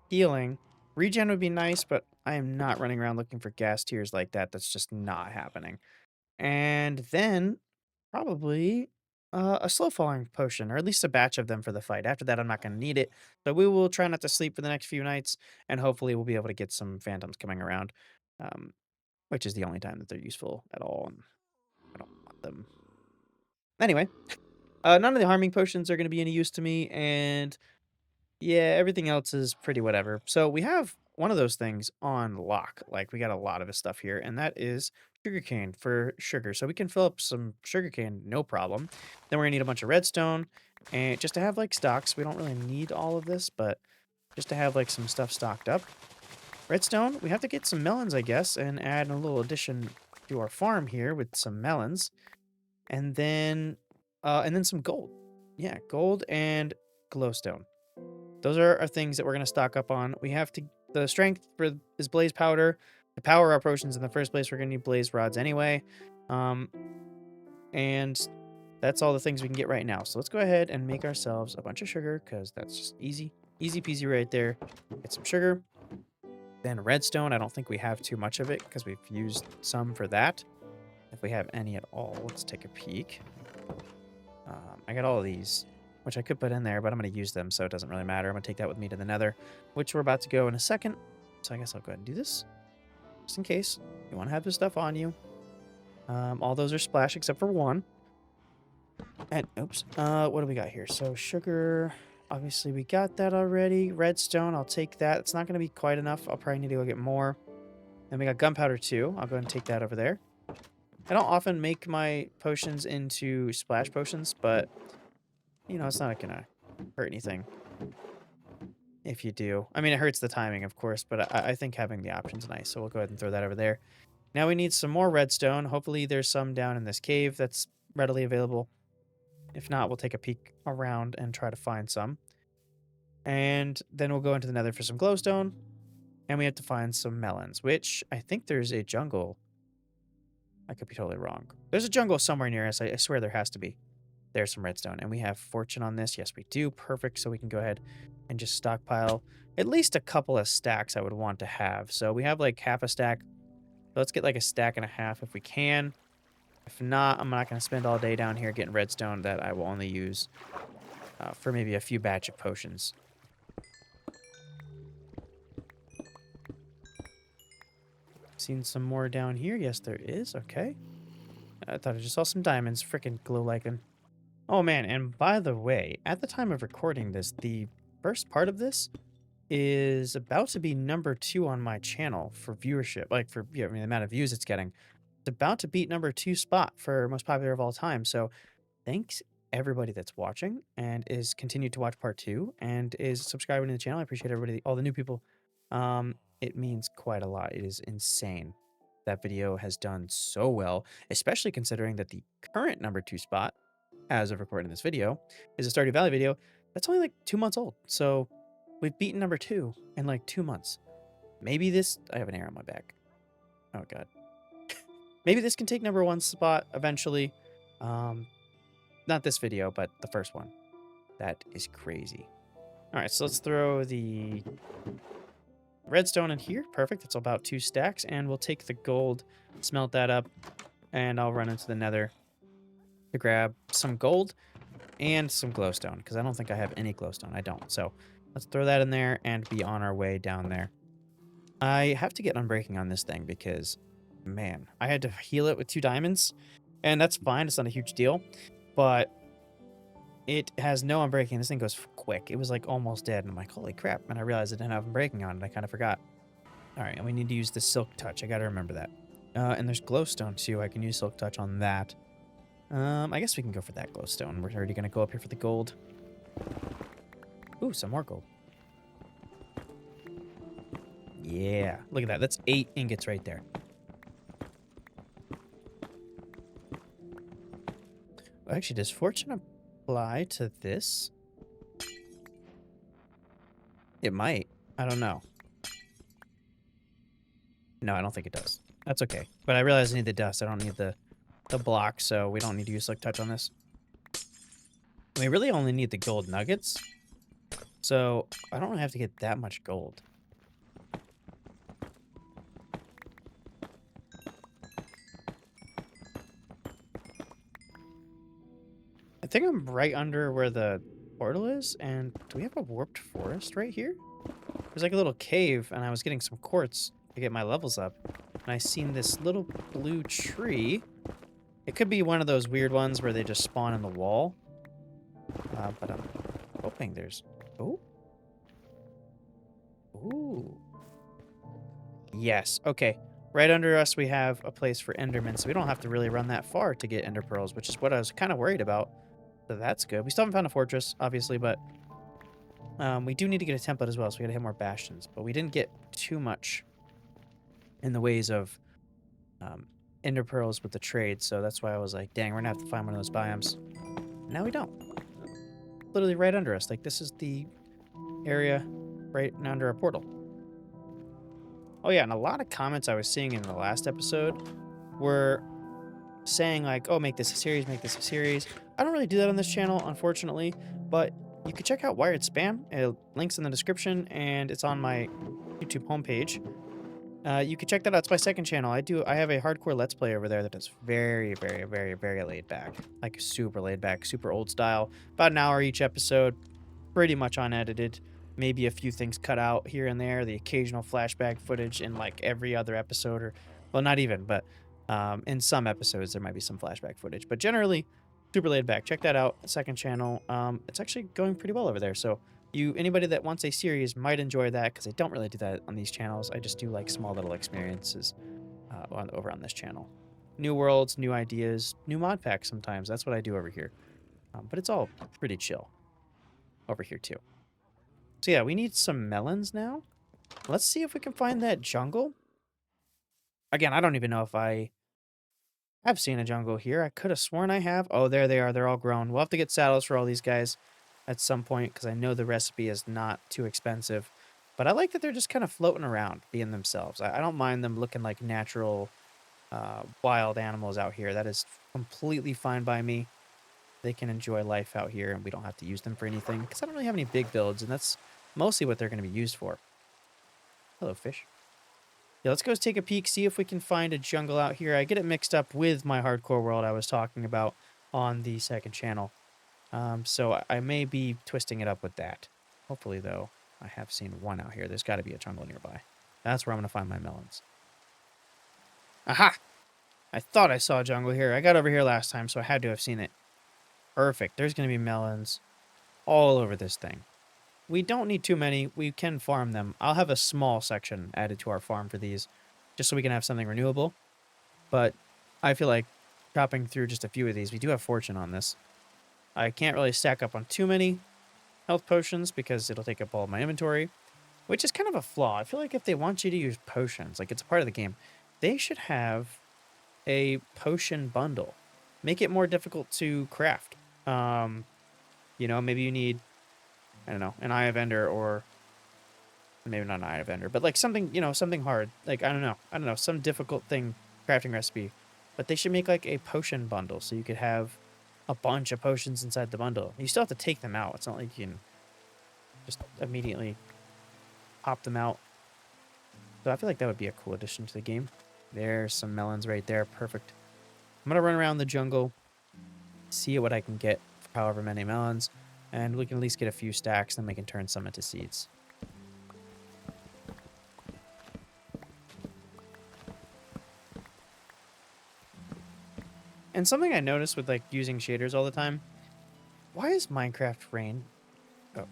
healing. Regen would be nice, but I am not running around looking for gas tiers like that. That's just not happening. And then probably a slow falling potion, or at least a batch of them for the fight. After that, I'm not going to need it. So we will try not to sleep for the next few nights, and hopefully we'll be able to get some phantoms coming around, um, which is the only time that they're useful at all, and I don't want them. Anyway, none of the harming potions are going to be any use to me, and yeah, everything else is pretty whatever. So we have one of those things on lock. Like we got a lot of his stuff here, and that is sugarcane for sugar. So we can fill up some sugarcane, no problem. Then we're gonna need a bunch of redstone, and just to have like stocks. We don't really need all of this, but just to have like some stuff stocked up. Redstone, we have to get some melons, I guess, and add a little addition to our farm here with some melons, and then some gold. Yeah, gold and glowstone. Those are our things that we're going to stock up on. We have to, the strength for is blaze powder. To power our potions in the first place, we're going to need blaze rods anyway. Um, and that's all the things we can get right now. So let's go ahead and make ourselves a bunch of sugar because that's just easy. Easy peasy right there. Get some sugar. Then redstone. I don't think we have too much of it because we've used some for that. If we have any at all, let's take a peek. I got all of these, which I could put in there, but I'm going to use them, so it doesn't really matter. I'm going to take that with me to the Nether, which we're about to go in a second. So I guess I'll go ahead and do this, just in case you want to have this stuff on you. All those are splash except for one. And, oops, what do we got here? So sugar, obviously we got that already. Redstone, I'll take that. It's not going to be quite enough. I'll probably need to go get more. Then we got gunpowder too. I'll go ahead and take that over there. I don't often make my potions into splash potions, but, you know, it's not gonna hurt anything if you do. I mean, it hurts the timing, of course, but I think having the option's nice, so we'll go ahead and throw that over there. Now we need some more redstone. Hopefully there's some down in this cave that's readily available. If not, we'll take a peek around and try to find some. And then we'll go into the Nether for some glowstone, and we have to find some melons, which I think there's a jungle. I could be totally wrong. There's a jungle somewhere near us. I swear there has to be. There's some redstone. And we have fortune on this. Yes, we do. Perfect. So we can go ahead and just stockpile at least a couple of stacks I would want to have. So we have like half a stack. Let's get like a stack and a half if we can. If not, I'm not going to spend all day down here getting redstone that I will only use for maybe a few batch of potions. Seen some more down here. Yes, there is. Okay. I thought I just saw some diamonds. Freaking glow lichen. Oh man, and by the way, at the time of recording this, the first part of this is about to be #2 on my channel for viewership. Like for, yeah, I mean, the amount of views it's getting. It's about to beat #2 spot for most popular of all time. So thanks everybody that's watching and is continued to watch part 2 and is subscribing to the channel. I appreciate everybody, all the new people. It means quite a lot. It is insane. That video has done so well, especially considering that the current #2 spot, as of recording this video, is a Stardew Valley video that's only like 2 months old. So we've beaten #2 in like 2 months. Maybe this, I have an arrow on my back. Oh God. Maybe this can take #1 spot eventually. Not this video, but the first one. That is crazy. All right, so let's throw the redstone in here. Perfect. It's about 2 stacks, and we'll take the gold, smelt that up, and I'll run into the Nether to grab some gold and some glowstone, because I don't think I have any glowstone. I don't. So let's throw that in there and be on our way down there. I have to get unbreaking on this thing because, man, I had to heal it with 2 diamonds, and that's fine. It's not a huge deal, but it has no unbreaking. This thing goes quick. It was like almost dead, and I'm like, holy crap. And I realized I didn't have unbreaking on it. I kind of forgot. All right, and we need to use the silk touch. I got to remember that. And there's glowstone too. I can use silk touch on that. I guess we can go for that glowstone. We're already going to go up here for the gold. Ooh, some more gold. Yeah, look at that. That's 8 ingots right there. Actually, does fortune apply to this? It might. I don't know. No, I don't think it does. That's okay. But I realize I need the dust. I don't need the block, so we don't need to use Slick Touch on this. We really only need the gold nuggets, so I don't really have to get that much gold. I think I'm right under where the portal is, and do we have a warped forest right here? There's like a little cave, and I was getting some quartz to get my levels up, and I seen this little blue tree. It could be one of those weird ones where they just spawn in the wall, but I'm hoping there's... Oh? Ooh. Yes, okay. Right under us, we have a place for endermen, so we don't have to really run that far to get ender pearls, which is what I was kind of worried about. So that's good. We still haven't found a fortress, obviously, but we do need to get a template as well, so we gotta hit more bastions. But we didn't get too much in the ways of ender pearls with the trade, so that's why I was like, dang, we're gonna have to find one of those biomes. Now we don't. Literally right under us. Like, this is the area right under our portal. Oh yeah, and a lot of comments I was seeing in the last episode were saying like, oh, make this a series, make this a series. I don't really do that on this channel, unfortunately, but you can check out Wired Spam. Links in the description, and it's on my YouTube homepage. You can check that out. It's my second channel. I have a hardcore Let's Play over there that is very, very, very, very laid back. Like, super laid back, super old style. About an hour each episode, pretty much unedited. Maybe a few things cut out here and there, the occasional flashback footage in like every other episode, or, well, not even, but in some episodes there might be some flashback footage. But generally, super laid back. Check that out, second channel. It's actually going pretty well over there. So anybody that wants a series might enjoy that, because I don't really do that on these channels. I just do like small little experiences over on this channel. New worlds, new ideas, new mod packs sometimes. That's what I do over here. But it's all pretty chill over here too. So yeah, we need some melons now. Let's see if we can find that jungle. Again, I don't even know if I have seen a jungle here. I could have sworn I have. Oh, there they are. They're all grown. We'll have to get saddles for all these guys at some point, because I know the recipe is not too expensive. But I like that they're just kind of floating around, being themselves. I don't mind them looking like natural wild animals out here. That is completely fine by me. They can enjoy life out here, and we don't have to use them for anything, because I don't really have any big builds, and that's mostly what they're going to be used for. Hello, fish. Yeah, let's go take a peek, see if we can find a jungle out here. I get it mixed up with my hardcore world I was talking about on the second channel. So I may be twisting it up with that. Hopefully, though, I have seen one out here. There's got to be a jungle nearby. That's where I'm going to find my melons. Aha! I thought I saw a jungle here. I got over here last time, so I had to have seen it. Perfect. There's going to be melons all over this thing. We don't need too many. We can farm them. I'll have a small section added to our farm for these, just so we can have something renewable. But I feel like chopping through just a few of these, we do have fortune on this. I can't really stack up on too many health potions because it'll take up all my inventory, which is kind of a flaw. I feel like if they want you to use potions, like it's a part of the game, they should have a potion bundle. Make it more difficult to craft. You know, maybe you need, I don't know, an Eye of Ender, or maybe not an Eye of Ender, but like something, you know, something hard. Like, I don't know, some difficult thing, crafting recipe. But they should make like a potion bundle, so you could have a bunch of potions inside the bundle. You still have to take them out. It's not like you can just immediately pop them out. So I feel like that would be a cool addition to the game. There's some melons right there. Perfect. I'm going to run around the jungle, see what I can get for however many melons, and we can at least get a few stacks, then we can turn some into seeds. And something I noticed with like using shaders all the time, why is Minecraft rain? Oh,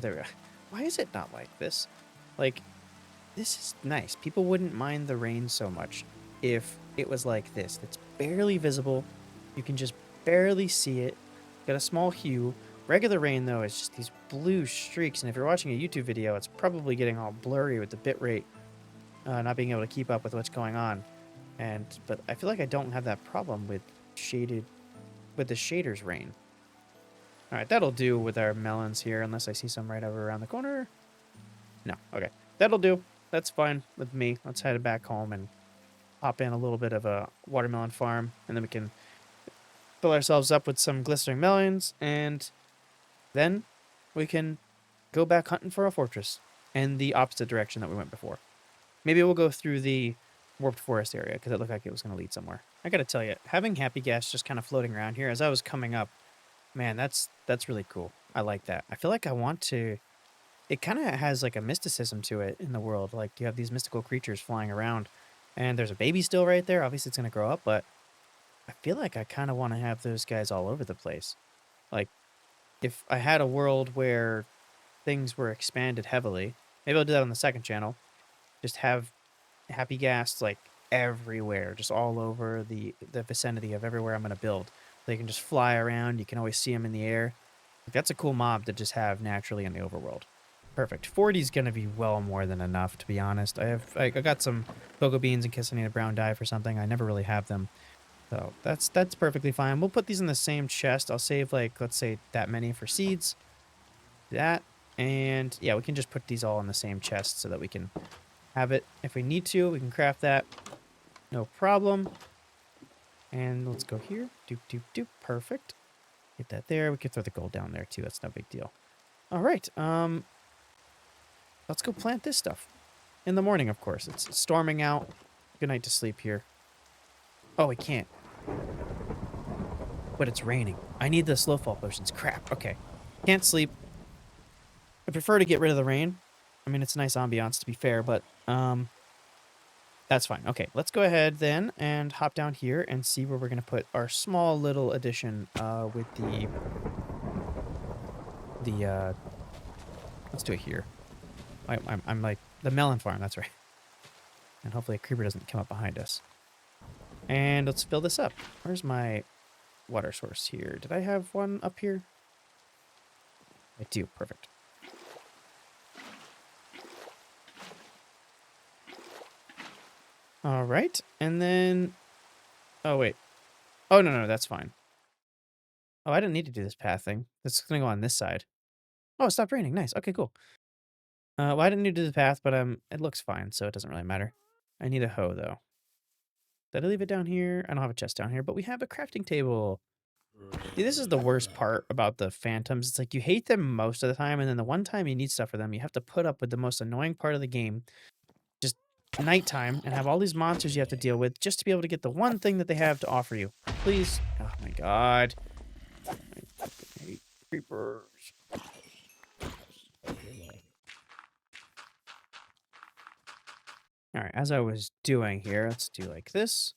there we go. Why is it not like this? Like, this is nice. People wouldn't mind the rain so much if it was like this. It's barely visible. You can just barely see it. Got a small hue. Regular rain, though, is just these blue streaks. And if you're watching a YouTube video, it's probably getting all blurry with the bitrate, not being able to keep up with what's going on. But I feel like I don't have that problem with the shaders rain. All right, that'll do with our melons here, unless I see some right over around the corner. No, okay. That'll do. That's fine with me. Let's head back home and pop in a little bit of a watermelon farm, and then we can fill ourselves up with some glistening melons, and then we can go back hunting for a fortress in the opposite direction that we went before. Maybe we'll go through the warped forest area, because it looked like it was going to lead somewhere. I gotta tell you, having happy gas just kind of floating around here as I was coming up, man, that's really cool. I like that. I feel like I want to. It kind of has like a mysticism to it in the world. Like you have these mystical creatures flying around, and there's a baby still right there. Obviously, it's gonna grow up, but I feel like I kind of want to have those guys all over the place. Like if I had a world where things were expanded heavily, maybe I'll do that on the second channel. Just have happy gas like everywhere, just all over the vicinity of everywhere I'm gonna build. They can just fly around. You can always see them in the air. That's a cool mob to just have naturally in the overworld. Perfect. 40 is gonna be well more than enough, to be honest. I got some cocoa beans in case I need a brown dye for something. I never really have them, so that's perfectly fine. We'll put these in the same chest. I'll save like let's say that many for seeds. That and yeah, we can just put these all in the same chest so that we can have it if we need to. We can craft that, no problem. And let's go here. Doop doop doop. Perfect. Get that there. We could throw the gold down there too. That's no big deal. All right. Let's go plant this stuff. In the morning, of course. It's storming out. Good night to sleep here. Oh, we can't. But it's raining. I need the slow fall potions. Crap. Okay. Can't sleep. I prefer to get rid of the rain. I mean, it's a nice ambiance, to be fair, but that's fine. Okay, let's go ahead then and hop down here and see where we're going to put our small little addition with the let's do it here. I'm like, the melon farm, that's right. And hopefully a creeper doesn't come up behind us. And let's fill this up. Where's my water source here? Did I have one up here? I do. Perfect. All right. And then... Oh, wait. Oh, no, that's fine. Oh, I didn't need to do this path thing. It's going to go on this side. Oh, it stopped raining. Nice. Okay, cool. Well, I didn't need to do the path, but it looks fine, so it doesn't really matter. I need a hoe, though. Did I leave it down here? I don't have a chest down here, but we have a crafting table. See, this is the worst part about the phantoms. It's like you hate them most of the time, and then the one time you need stuff for them, you have to put up with the most annoying part of the game, just nighttime, and have all these monsters you have to deal with just to be able to get the one thing that they have to offer you. Please. Oh my god. I fucking hate creepers. Alright, as I was doing here, let's do like this.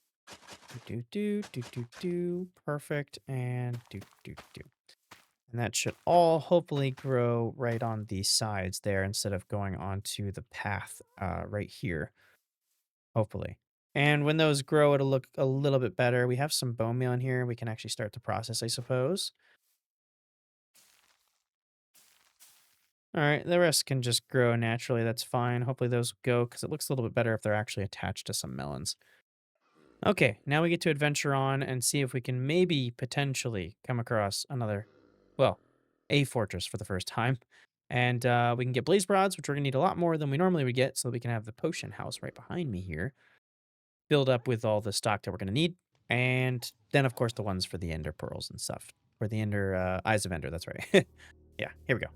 Do. Perfect. And do. And that should all hopefully grow right on the sides there instead of going onto the path right here. Hopefully. And when those grow, it'll look a little bit better. We have some bone meal in here. We can actually start the process, I suppose. All right, the rest can just grow naturally. That's fine. Hopefully those go because it looks a little bit better if they're actually attached to some melons. Okay, now we get to adventure on and see if we can maybe potentially come across another, well, a fortress for the first time. And we can get blaze rods, which we're going to need a lot more than we normally would get, so that we can have the potion house right behind me here. Build up with all the stock that we're going to need. And then, of course, the ones for the ender pearls and stuff. For the ender, eyes of ender, that's right. Yeah, here we go.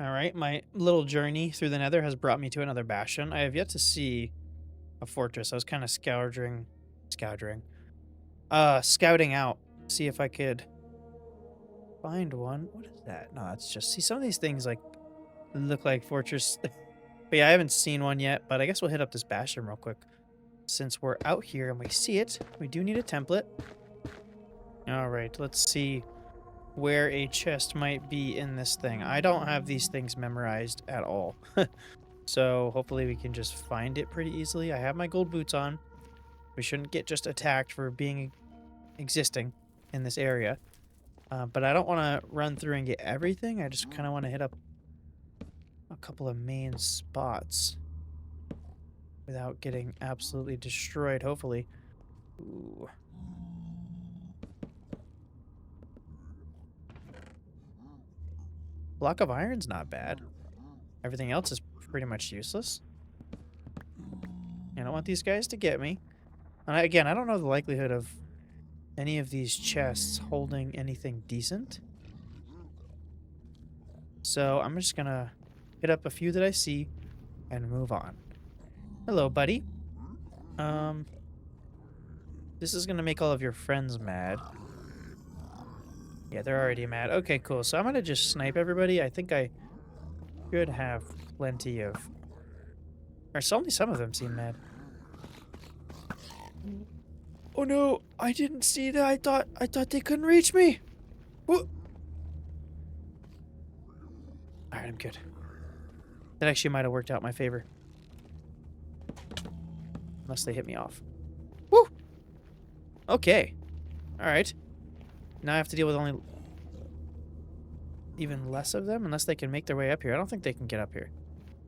All right, my little journey through the Nether has brought me to another bastion. I have yet to see a fortress. I was kind of scouting out, see if I could find one. What is that? No, it's just... See, some of these things, like, look like fortress. But yeah, I haven't seen one yet, but I guess we'll hit up this bastion real quick. Since we're out here and we see it, we do need a template. Alright, let's see where a chest might be in this thing. I don't have these things memorized at all. So hopefully we can just find it pretty easily. I have my gold boots on. We shouldn't get just attacked for being existing in this area. But I don't want to run through and get everything. I just kind of want to hit up a couple of main spots without getting absolutely destroyed, hopefully. Ooh. Block of iron's not bad. Everything else is pretty much useless. I don't want these guys to get me. And again, I don't know the likelihood of any of these chests holding anything decent. So I'm just gonna hit up a few that I see and move on. Hello, buddy. This is gonna make all of your friends mad. Yeah, they're already mad. Okay, cool. So I'm gonna just snipe everybody. I think I should have plenty of... Or only some of them seem mad. Oh no, I didn't see that. I thought they couldn't reach me. Whoa. Alright, I'm good. That actually might have worked out in my favor. Unless they hit me off. Woo! Okay. Alright. Now I have to deal with only... even less of them, unless they can make their way up here. I don't think they can get up here.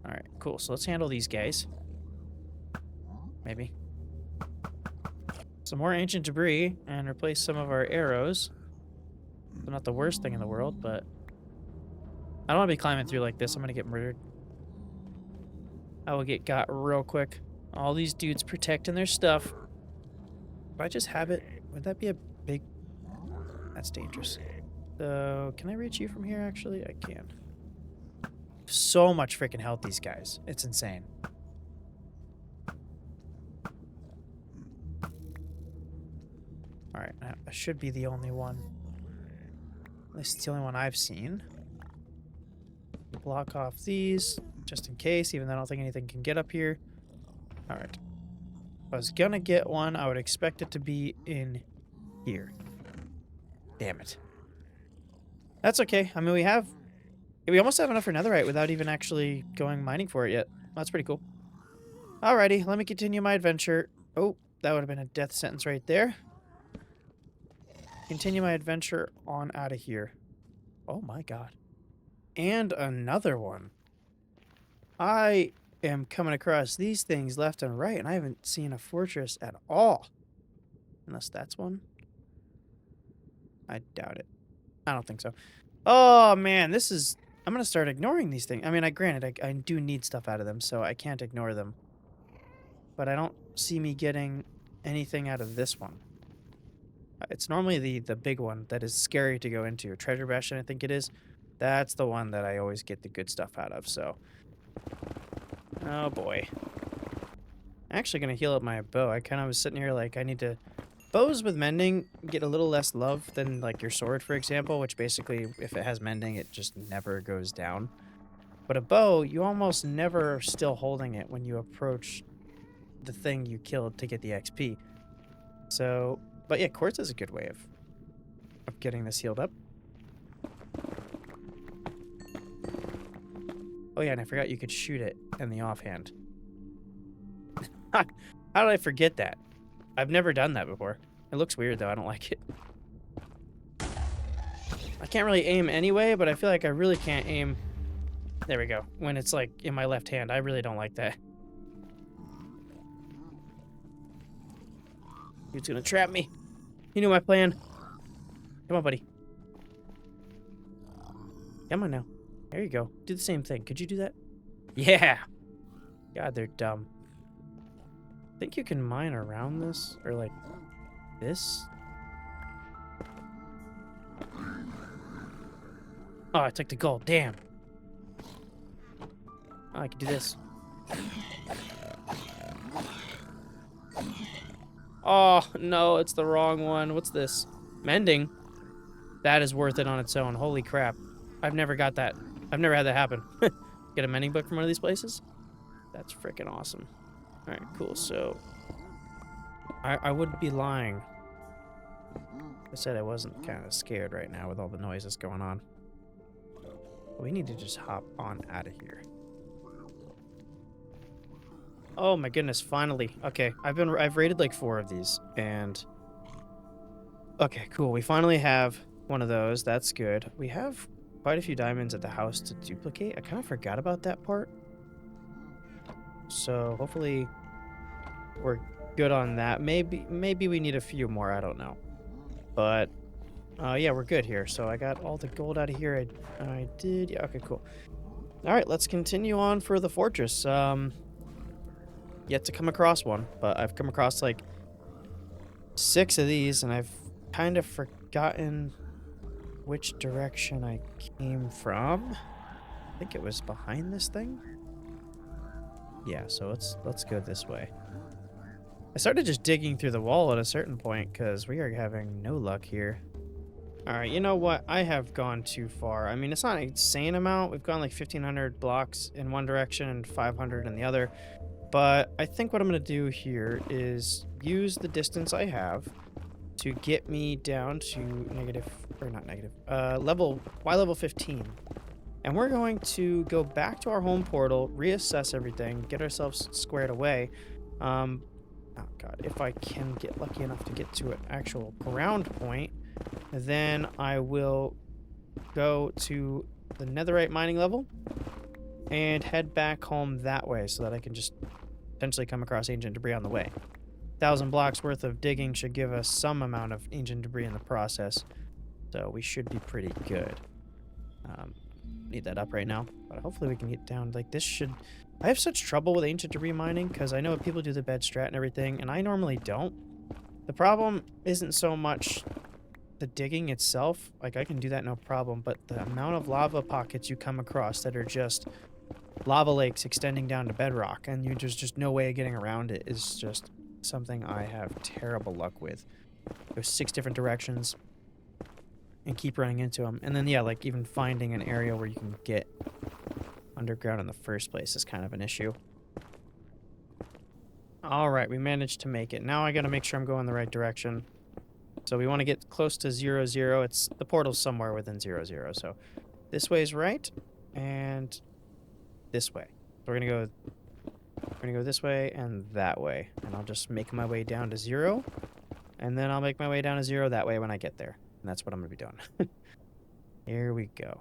Alright, cool. So let's handle these guys. Maybe. Some more ancient debris, and replace some of our arrows. They're not the worst thing in the world, but... I don't want to be climbing through like this. I'm going to get murdered. I will get got real quick. All these dudes protecting their stuff. If I just have it, would that be a big... That's dangerous. So, can I reach you from here, actually? I can. So much freaking health, these guys. It's insane. Alright, that should be the only one. At least it's the only one I've seen. Block off these, just in case, even though I don't think anything can get up here. Alright. If I was gonna get one, I would expect it to be in here. Damn it. That's okay. I mean, we almost have enough for Netherite without even actually going mining for it yet. That's pretty cool. Alrighty, let me continue my adventure. Oh, that would have been a death sentence right there. Continue my adventure on out of here. Oh my god. And another one. I am coming across these things left and right, and I haven't seen a fortress at all. Unless that's one. I doubt it. I don't think so. Oh, man, this is... I'm going to start ignoring these things. I mean, granted, I do need stuff out of them, so I can't ignore them. But I don't see me getting anything out of this one. It's normally the big one that is scary to go into. Treasure Bastion, I think it is. That's the one that I always get the good stuff out of, so... Oh, boy. I'm actually going to heal up my bow. I kind of was sitting here like I need to... Bows with mending get a little less love than, like, your sword, for example, which basically, if it has mending, it just never goes down. But a bow, you almost never are still holding it when you approach the thing you killed to get the XP. So, but yeah, quartz is a good way of getting this healed up. Oh yeah, and I forgot you could shoot it in the offhand. How did I forget that? I've never done that before. It looks weird, though. I don't like it. I can't really aim anyway, but I feel like I really can't aim... There we go. When it's, like, in my left hand. I really don't like that. Dude's gonna trap me. You knew my plan. Come on, buddy. Come on now. There you go. Do the same thing. Could you do that? Yeah! God, they're dumb. I think you can mine around this, or like this. Oh, I took the gold. Damn. Oh, I can do this. Oh, no, it's the wrong one. What's this? Mending. That is worth it on its own. Holy crap. I've never got that. I've never had that happen. Get a mending book from one of these places? That's freaking awesome. All right, cool. So I would be lying. I said I wasn't kind of scared right now with all the noises going on. We need to just hop on out of here. Oh my goodness, finally. Okay, I've raided like 4 of these, and okay, cool. We finally have one of those. That's good. We have quite a few diamonds at the house to duplicate. I kind of forgot about that part. So hopefully we're good on that. Maybe we need a few more. I don't know. But yeah, we're good here. So I got all the gold out of here. I did. Yeah. Okay. Cool. All right. Let's continue on for the fortress. Yet to come across one, but I've come across like 6 of these, and I've kind of forgotten which direction I came from. I think it was behind this thing. Yeah, so let's go this way. I started just digging through the wall at a certain point because we are having no luck here. All right, you know what? I have gone too far. I mean, it's not an insane amount. We've gone like 1,500 blocks in one direction and 500 in the other. But I think what I'm going to do here is use the distance I have to get me down to level 15. And we're going to go back to our home portal, reassess everything, get ourselves squared away. Oh god, if I can get lucky enough to get to an actual ground point, then I will go to the Netherite mining level and head back home that way so that I can just potentially come across ancient debris on the way. 1,000 blocks worth of digging should give us some amount of ancient debris in the process, so we should be pretty good. Need that up right now, but hopefully we can get down. Like this should... I have such trouble with ancient debris mining because I know people do the bed strat and everything, and I normally don't. The problem isn't so much the digging itself. Like I can do that no problem, but the amount of lava pockets you come across that are just lava lakes extending down to bedrock, and there's just no way of getting around it is just something I have terrible luck with. There's 6 different directions and keep running into them. And then, yeah, like even finding an area where you can get underground in the first place is kind of an issue. All right, we managed to make it. Now I got to make sure I'm going the right direction. So we want to get close to 0, 0. It's the portal's somewhere within 0, 0. So this way is right, and this way. So we're gonna go this way and that way, and I'll just make my way down to 0, and then I'll make my way down to 0 that way when I get there. And that's what I'm gonna be doing. Here we go.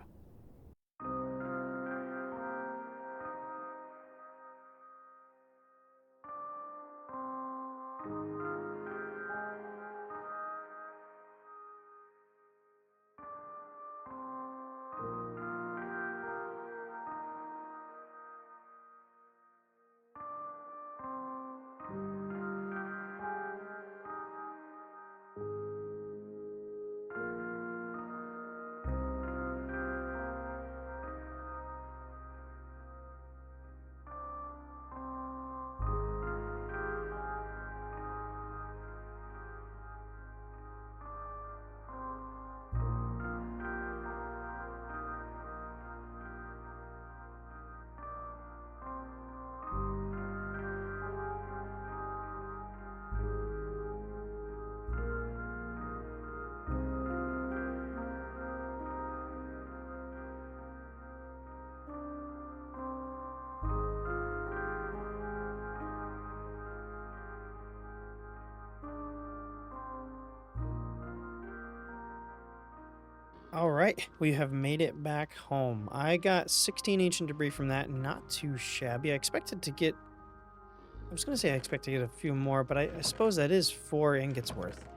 All right, we have made it back home. I got 16 ancient debris from that, not too shabby. I expected to get... I was going to say I expect to get a few more, but I suppose that is 4 ingots worth.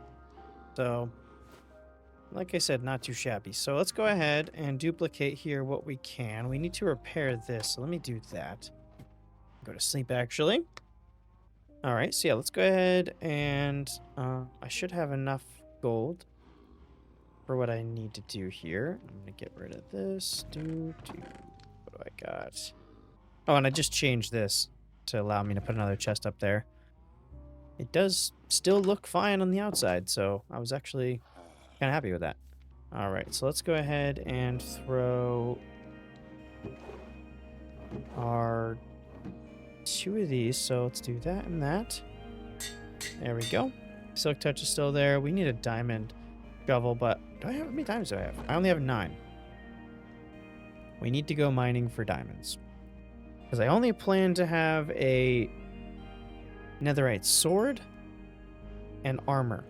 So, like I said, not too shabby. So let's go ahead and duplicate here what we can. We need to repair this, so let me do that. Go to sleep, actually. All right, so yeah, let's go ahead and... I should have enough gold for what I need to do here. I'm going to get rid of this. What do I got? Oh, and I just changed this to allow me to put another chest up there. It does still look fine on the outside, so I was actually kind of happy with that. All right, so let's go ahead and throw our 2 of these. So let's do that and that. There we go. Silk touch is still there. We need a diamond shovel, but do I have, how many diamonds do I have? I only have 9. We need to go mining for diamonds. Because I only plan to have a netherite sword and armor.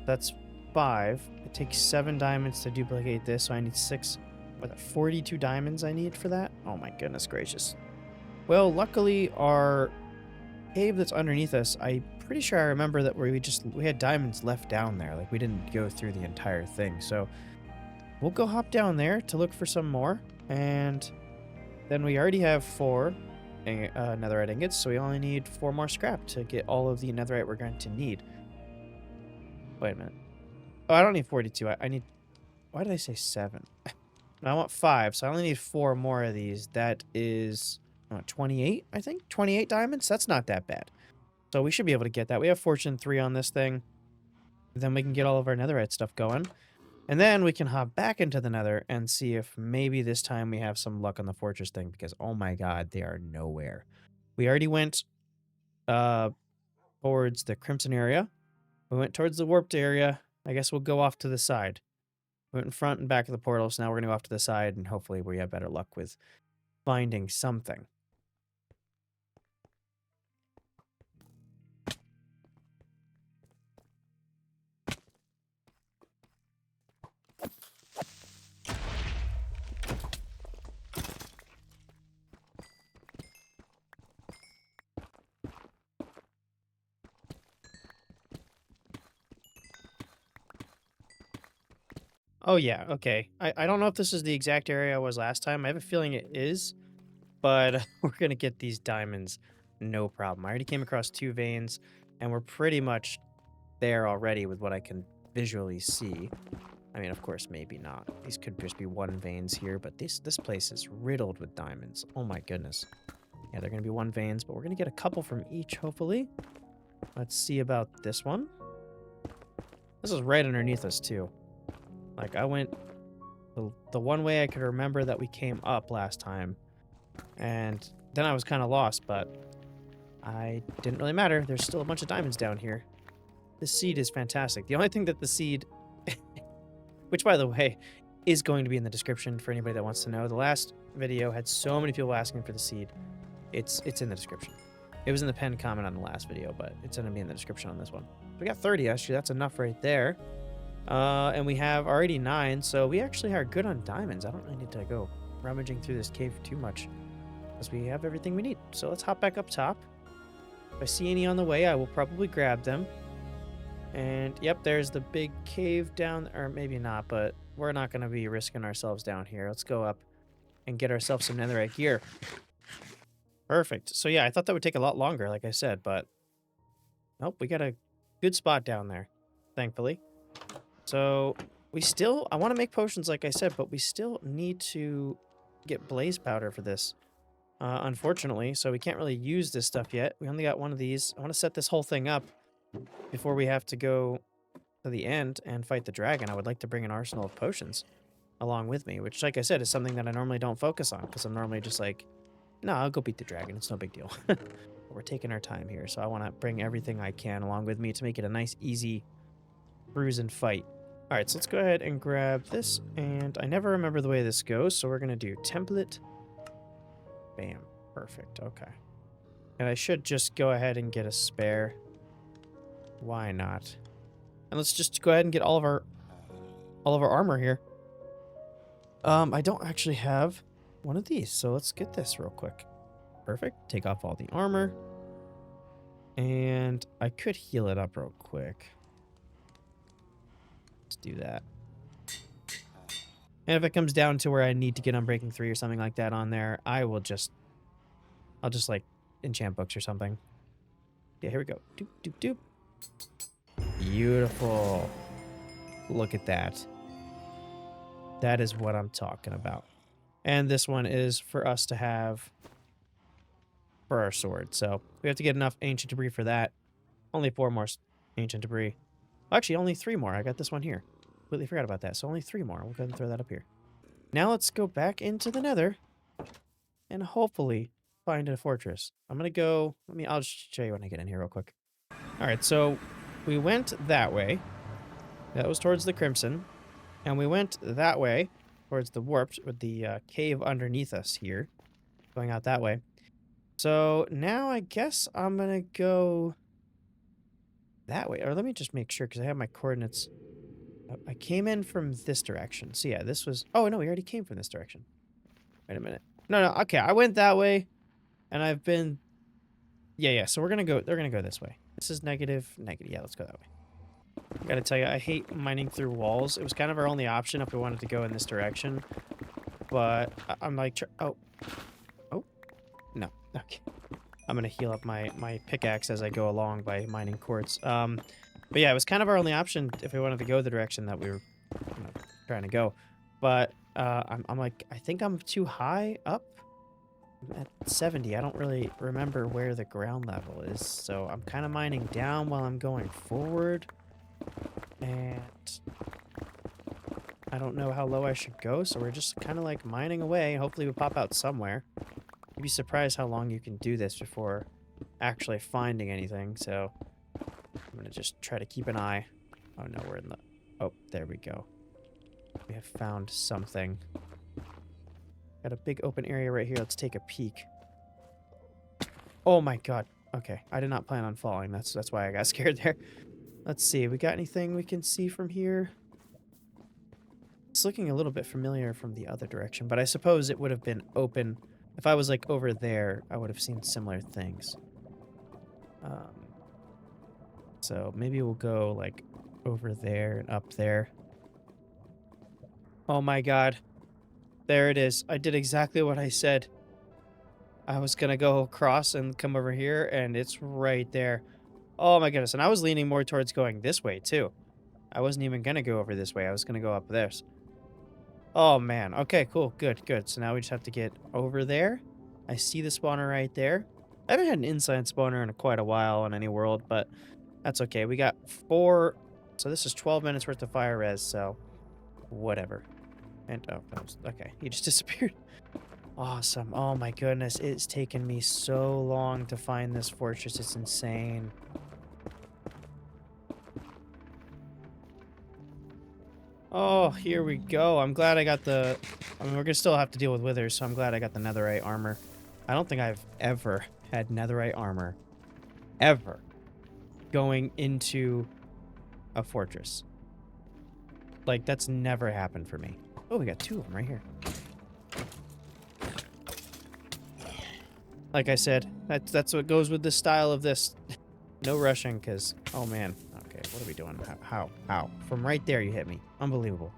That's 5. It takes 7 diamonds to duplicate this, so I need 6. What, 42 diamonds I need for that? Oh my goodness gracious. Well, luckily our cave that's underneath us, I'm pretty sure I remember that we had diamonds left down there. Like, we didn't go through the entire thing. So we'll go hop down there to look for some more. And then we already have 4 netherite ingots, so we only need 4 more scrap to get all of the netherite we're going to need. Wait a minute. Oh, I don't need 42. I need... Why did I say 7? I want 5, so I only need 4 more of these. That is 28, I think? 28 diamonds? That's not that bad. So we should be able to get that. We have Fortune 3 on this thing. Then we can get all of our netherite stuff going. And then we can hop back into the nether and see if maybe this time we have some luck on the fortress thing, because oh my god, they are nowhere. We already went towards the crimson area. We went towards the warped area. I guess we'll go off to the side. We went in front and back of the portal, so now we're going to go off to the side, and hopefully we have better luck with finding something. Oh, yeah, okay. I don't know if this is the exact area I was last time. I have a feeling it is, but we're going to get these diamonds no problem. I already came across 2 veins, and we're pretty much there already with what I can visually see. I mean, of course, maybe not. These could just be 1 veins here, but this place is riddled with diamonds. Oh my goodness. Yeah, they're going to be 1 veins, but we're going to get a couple from each, hopefully. Let's see about this one. This is right underneath us, too. Like, I went the one way I could remember that we came up last time, and then I was kind of lost, but I didn't really matter. There's still a bunch of diamonds down here. This seed is fantastic. The only thing that the seed, which by the way, is going to be in the description for anybody that wants to know. The last video had so many people asking for the seed. It's in the description. It was in the pinned comment on the last video, but it's going to be in the description on this one. We got 30, actually. That's enough right there. And we have already 9, so we actually are good on diamonds. I don't really need to go rummaging through this cave too much, because we have everything we need. So let's hop back up top. If I see any on the way, I will probably grab them. And yep, there's the big cave down, or maybe not, but we're not going to be risking ourselves down here. Let's go up and get ourselves some netherite gear. Perfect. So yeah, I thought that would take a lot longer, like I said, but nope, we got a good spot down there, thankfully. So we still, I want to make potions like I said, but we still need to get blaze powder for this, unfortunately. So we can't really use this stuff yet. We only got 1 of these. I want to set this whole thing up before we have to go to the end and fight the dragon. I would like to bring an arsenal of potions along with me, which, like I said, is something that I normally don't focus on, because I'm normally just like, no, I'll go beat the dragon. It's no big deal. But we're taking our time here, so I want to bring everything I can along with me to make it a nice, easy cruise and fight. All right, so let's go ahead and grab this, and I never remember the way this goes, so we're going to do template. Bam. Perfect. Okay. And I should just go ahead and get a spare. Why not? And let's just go ahead and get all of our armor here. I don't actually have one of these, so let's get this real quick. Perfect. Take off all the armor. And I could heal it up real quick. Let's do that. And if it comes down to where I need to get Unbreaking 3 or something like that on there, I'll just like enchant books or something. Yeah, here we go. Doop, doop, doop. Beautiful. Look at that. That is what I'm talking about. And this one is for us to have for our sword. So we have to get enough ancient debris for that. Only 4 more ancient debris. Actually, only 3 more. I got this one here. completely forgot about that. So only 3 more. We'll go ahead and throw that up here. Now let's go back into the Nether and hopefully find a fortress. I'm gonna go. I'll just show you when I get in here real quick. All right, so we went that way. That was towards the Crimson, and we went that way towards the Warped with the cave underneath us here, going out that way. So now I guess I'm gonna go that way. Or let me just make sure because I have my coordinates. I came in from this direction. So yeah, this was. Oh no, we already came from this direction. Wait a minute. No, no. Okay, I went that way, and I've been. Yeah. So we're gonna go. They're gonna go this way. This is negative. Negative. Yeah, let's go that way. I gotta tell you, I hate mining through walls. It was kind of our only option if we wanted to go in this direction, but I'm like, oh, no. Okay. I'm gonna heal up my pickaxe as I go along by mining quartz. But yeah, it was kind of our only option if we wanted to go the direction that we were, trying to go. But I'm like, I think I'm too high up. I'm at 70. I don't really remember where the ground level is, so I'm kind of mining down while I'm going forward. And I don't know how low I should go, so we're just kind of like mining away. Hopefully we pop out somewhere. You'd be surprised how long you can do this before actually finding anything, so I'm gonna just try to keep an eye. Oh no, we're in the... Oh, there we go. We have found something. Got a big open area right here. Let's take a peek. Oh my god. Okay, I did not plan on falling. That's why I got scared there. Let's see. We got anything we can see from here? It's looking a little bit familiar from the other direction, but I suppose it would have been open. If I was like over there, I would have seen similar things. So maybe we'll go like over there and up there. Oh my god. There it is. I did exactly what I said. I was gonna go across and come over here, and it's right there. Oh my goodness. And I was leaning more towards going this way too. I wasn't even gonna go over this way. I was gonna go up this. Oh man. Okay, cool. Good, good. So now we just have to get over there. I see the spawner right there. I haven't had an inside spawner in quite a while on any world, but that's okay. We got 4. So this is 12 minutes worth of fire res, so whatever. And oh, that was okay. He just disappeared. Awesome. Oh my goodness. It's taken me so long to find this fortress. It's insane. Oh, here we go. I'm glad I got the... I mean, we're going to still have to deal with withers, so I'm glad I got the netherite armor. I don't think I've ever had netherite armor. Ever. Going into a fortress. Like, that's never happened for me. Oh, we got 2 of them right here. Like I said, that's what goes with the style of this. No rushing, because... Oh, man. Okay, what are we doing? How? From right there, you hit me. Unbelievable.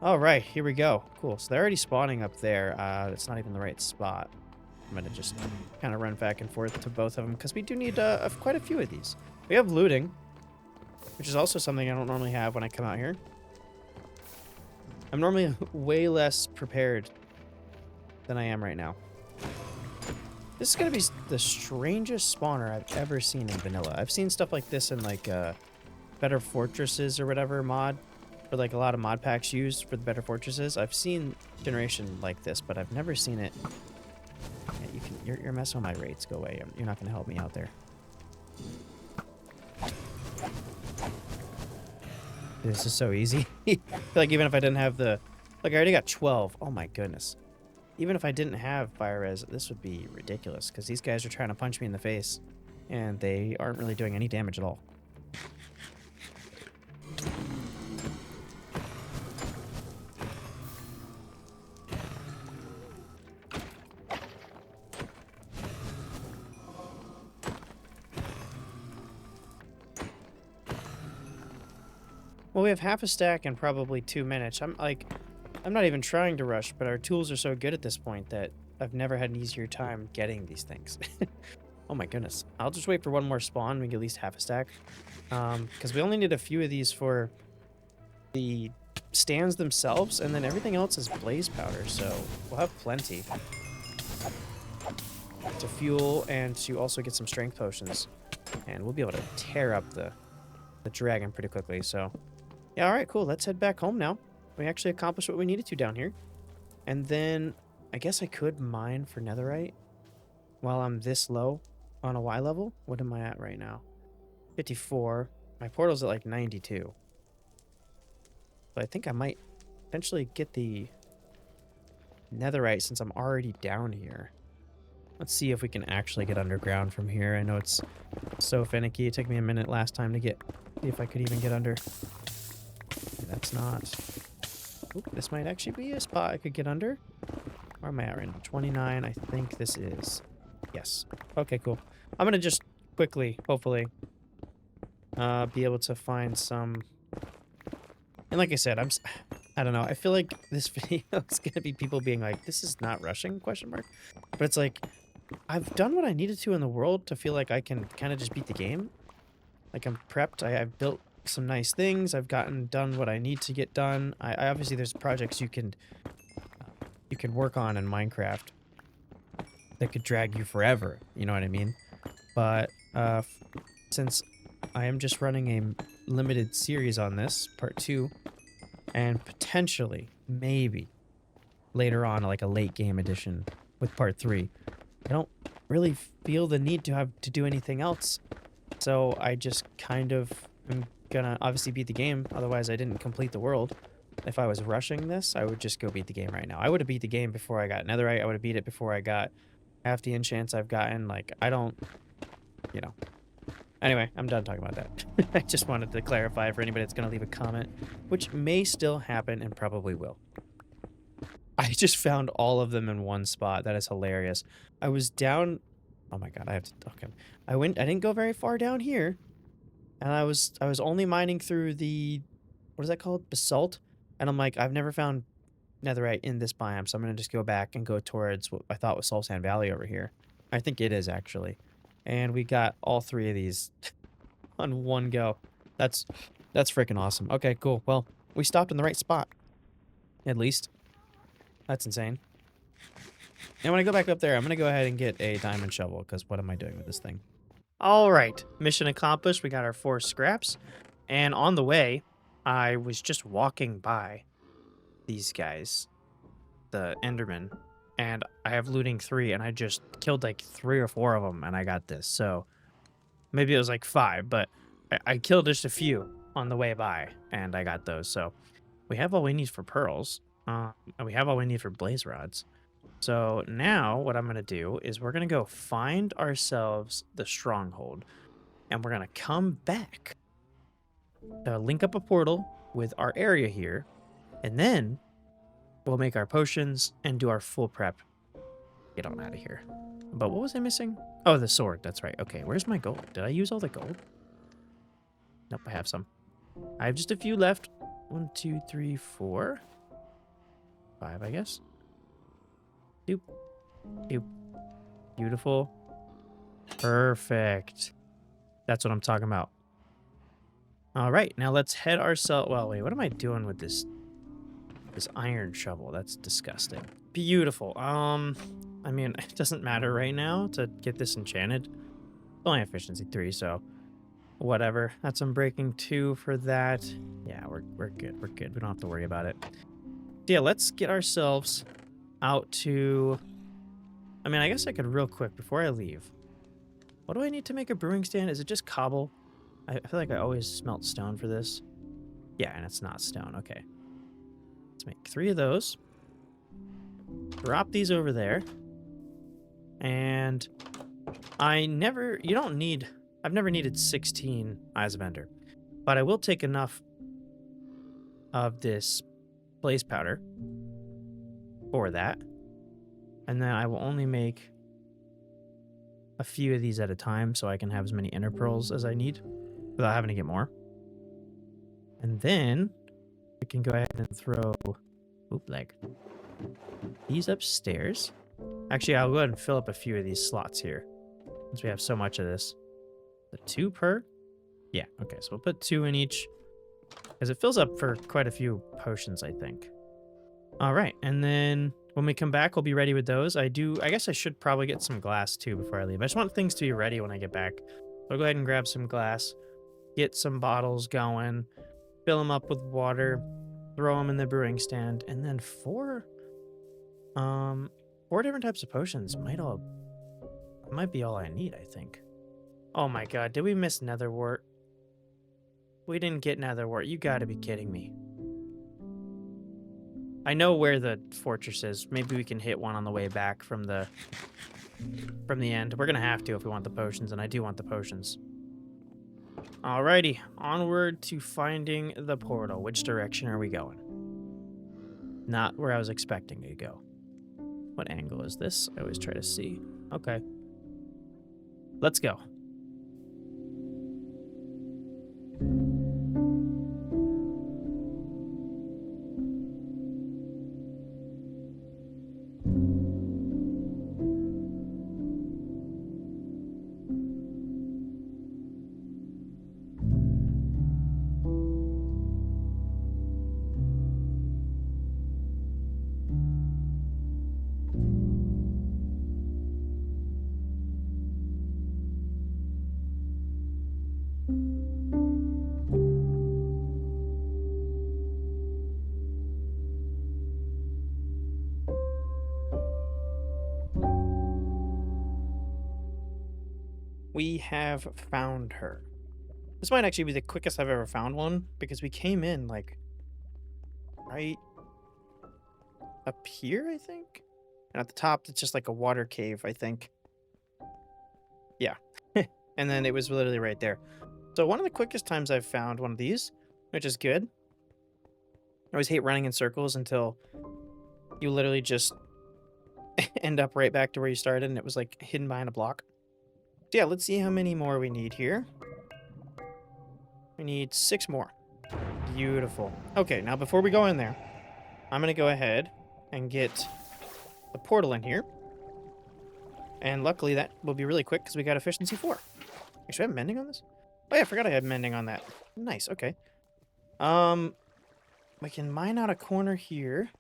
All right, here we go. Cool. So they're already spawning up there. It's not even the right spot. I'm going to just kind of run back and forth to both of them, because we do need quite a few of these. We have looting, which is also something I don't normally have when I come out here. I'm normally way less prepared than I am right now. This is going to be the strangest spawner I've ever seen in vanilla. I've seen stuff like this in like Better Fortresses or whatever mod, or like a lot of mod packs used for the Better Fortresses. I've seen generation like this, but I've never seen it. Yeah, you're messing with my rates. Go away. You're not going to help me out there. This is so easy. I feel like even if I didn't have the... Look, I already got 12. Oh my goodness. Even if I didn't have fire res, this would be ridiculous, because these guys are trying to punch me in the face, and they aren't really doing any damage at all. Well, we have half a stack in probably 2 minutes. I'm not even trying to rush, but our tools are so good at this point that I've never had an easier time getting these things. Oh my goodness. I'll just wait for one more spawn. We get at least half a stack. Because we only need a few of these for the stands themselves, and then everything else is blaze powder, so we'll have plenty to fuel and to also get some strength potions. And we'll be able to tear up the dragon pretty quickly, so Yeah, all right, cool. Let's head back home now. We actually accomplished what we needed to down here. And then I guess I could mine for netherite while I'm this low on a Y level. What am I at right now? 54. My portal's at like 92. But I think I might potentially get the netherite since I'm already down here. Let's see if we can actually get underground from here. I know it's so finicky. It took me a minute last time to see if I could even get under. Okay, that's not. Oop, this might actually be a spot I could get under. Where am I at right now? 29, I think this is. Yes. Okay, cool. I'm gonna just quickly, hopefully, be able to find some. And like I said, I don't know. I feel like this video is gonna be people being like, "This is not rushing?" Question mark. But it's like, I've done what I needed to in the world to feel like I can kind of just beat the game. Like I'm prepped. I've built some nice things. I've done what I need to get done. I obviously there's projects you can work on in Minecraft that could drag you forever. You know what I mean? But since I am just running a limited series on this, part 2, and potentially, maybe, later on, like a late game edition with part 3, I don't really feel the need to have to do anything else. So I just kind of am gonna obviously beat the game, otherwise I didn't complete the world. If I was rushing this, I would just go beat the game right now. I would have beat the game before I got netherite. I would have beat it before I got half the enchants I've gotten. Like, I don't, you know. Anyway, I'm done talking about that. I just wanted to clarify for anybody that's going to leave a comment, which may still happen and probably will. I just found all of them in one spot. That is hilarious. I was down. Oh my god, I have to. Okay, I didn't go very far down here, and I was only mining through the, what is that called? Basalt. And I'm like, I've never found netherite in this biome, so I'm gonna just go back and go towards what I thought was Soul Sand Valley over here. I think it is actually. And we got all 3 of these on one go. That's freaking awesome. Okay, cool. Well, we stopped in the right spot. At least. That's insane. And when I go back up there, I'm going to go ahead and get a diamond shovel, because what am I doing with this thing? All right. Mission accomplished. We got our 4 scraps. And on the way, I was just walking by these guys, the Endermen, and I have looting 3, and I just killed like 3 or 4 of them, and I got this. So maybe it was like 5, but I killed just a few on the way by, and I got those. So we have all we need for pearls, and we have all we need for blaze rods. So now what I'm going to do is we're going to go find ourselves the stronghold, and we're going to come back to link up a portal with our area here, and then we'll make our potions and do our full prep. Get on out of here. But what was I missing? Oh, the sword. That's right. Okay, where's my gold? Did I use all the gold? Nope, I have some. I have just a few left. 1, 2, 3, 4. 5, I guess. Doop. Doop. Beautiful. Perfect. That's what I'm talking about. All right, now let's head ourselves. Well, wait, what am I doing with this iron shovel? That's disgusting. Beautiful. I mean, it doesn't matter right now to get this enchanted. It's only efficiency 3, so whatever. That's unbreaking 2 for that. Yeah, we're good. We're good. We don't have to worry about it. Yeah, let's get ourselves out to. I mean, I guess I could real quick before I leave. What do I need to make a brewing stand? Is it just cobble? I feel like I always smelt stone for this. Yeah, and it's not stone. Okay. Let's make 3 of those. Drop these over there. And I've never needed 16 Eyes of Ender. But I will take enough of this blaze powder for that. And then I will only make a few of these at a time so I can have as many inner pearls as I need without having to get more. And then we can go ahead and throw these upstairs. Actually, I'll go ahead and fill up a few of these slots here since we have so much of this. The 2 per? Yeah, okay, so we'll put 2 in each because it fills up for quite a few potions, I think. All right, and then when we come back, we'll be ready with those. I guess I should probably get some glass too before I leave. I just want things to be ready when I get back. So I'll go ahead and grab some glass, get some bottles going, fill them up with water, throw them in the brewing stand, and then four different types of potions might be all I need, I think. Oh my god, did we miss Nether Wart? We didn't get Nether Wart. You gotta be kidding me. I know where the fortress is. Maybe we can hit one on the way back from the end. We're gonna have to if we want the potions, and I do want the potions. Alrighty, onward to finding the portal. Which direction are we going? Not where I was expecting to go. What angle is this? I always try to see. Okay. Let's go. We have found her. This might actually be the quickest I've ever found one, because we came in, like, right up here, I think? And at the top, it's just like a water cave, I think. Yeah. And then it was literally right there. So one of the quickest times I've found one of these, which is good. I always hate running in circles until you literally just end up right back to where you started, and it was, like, hidden behind a block. So yeah, let's see how many more we need here. We need 6 more. Beautiful. Okay, now before we go in there, I'm going to go ahead and get the portal in here. And luckily that will be really quick because we got efficiency 4. Should I have mending on this? Oh yeah, I forgot I had mending on that. Nice, okay. We can mine out a corner here.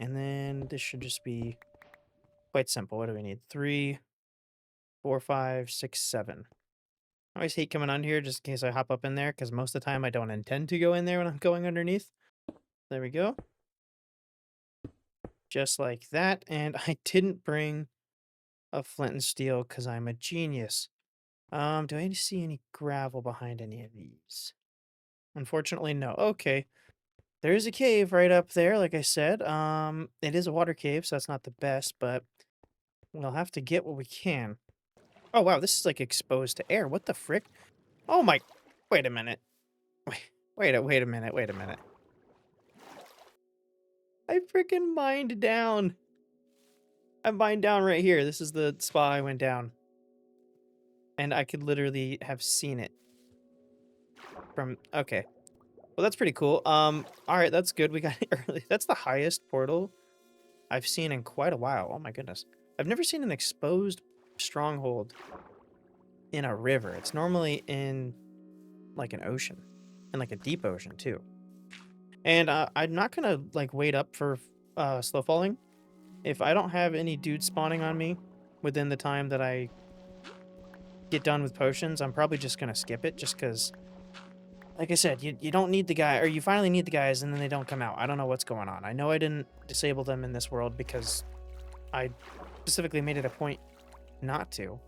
And then this should just be quite simple. What do we need? 3, 4, 5, 6, 7. I always hate coming on here just in case I hop up in there, because most of the time I don't intend to go in there when I'm going underneath. There we go. Just like that. And I didn't bring a flint and steel because I'm a genius. Do I see any gravel behind any of these? Unfortunately, no. Okay. There is a cave right up there, like I said. It is a water cave, so that's not the best, but we'll have to get what we can. Oh, wow, this is, like, exposed to air. What the frick? Oh, my... Wait a minute. Wait a minute. I freaking mined down. I mined down right here. This is the spot I went down. And I could literally have seen it. From... Okay. Well, that's pretty cool. Alright, that's good. We got it early. That's the highest portal I've seen in quite a while. Oh, my goodness. I've never seen an exposed stronghold in a river. It's normally in, like, an ocean. And, like, a deep ocean, too. And I'm not gonna, like, wait up for slow falling. If I don't have any dudes spawning on me within the time that I get done with potions, I'm probably just gonna skip it, just because, like I said, you don't need the guy, or you finally need the guys, and then they don't come out. I don't know what's going on. I know I didn't disable them in this world because I specifically made it a point not to.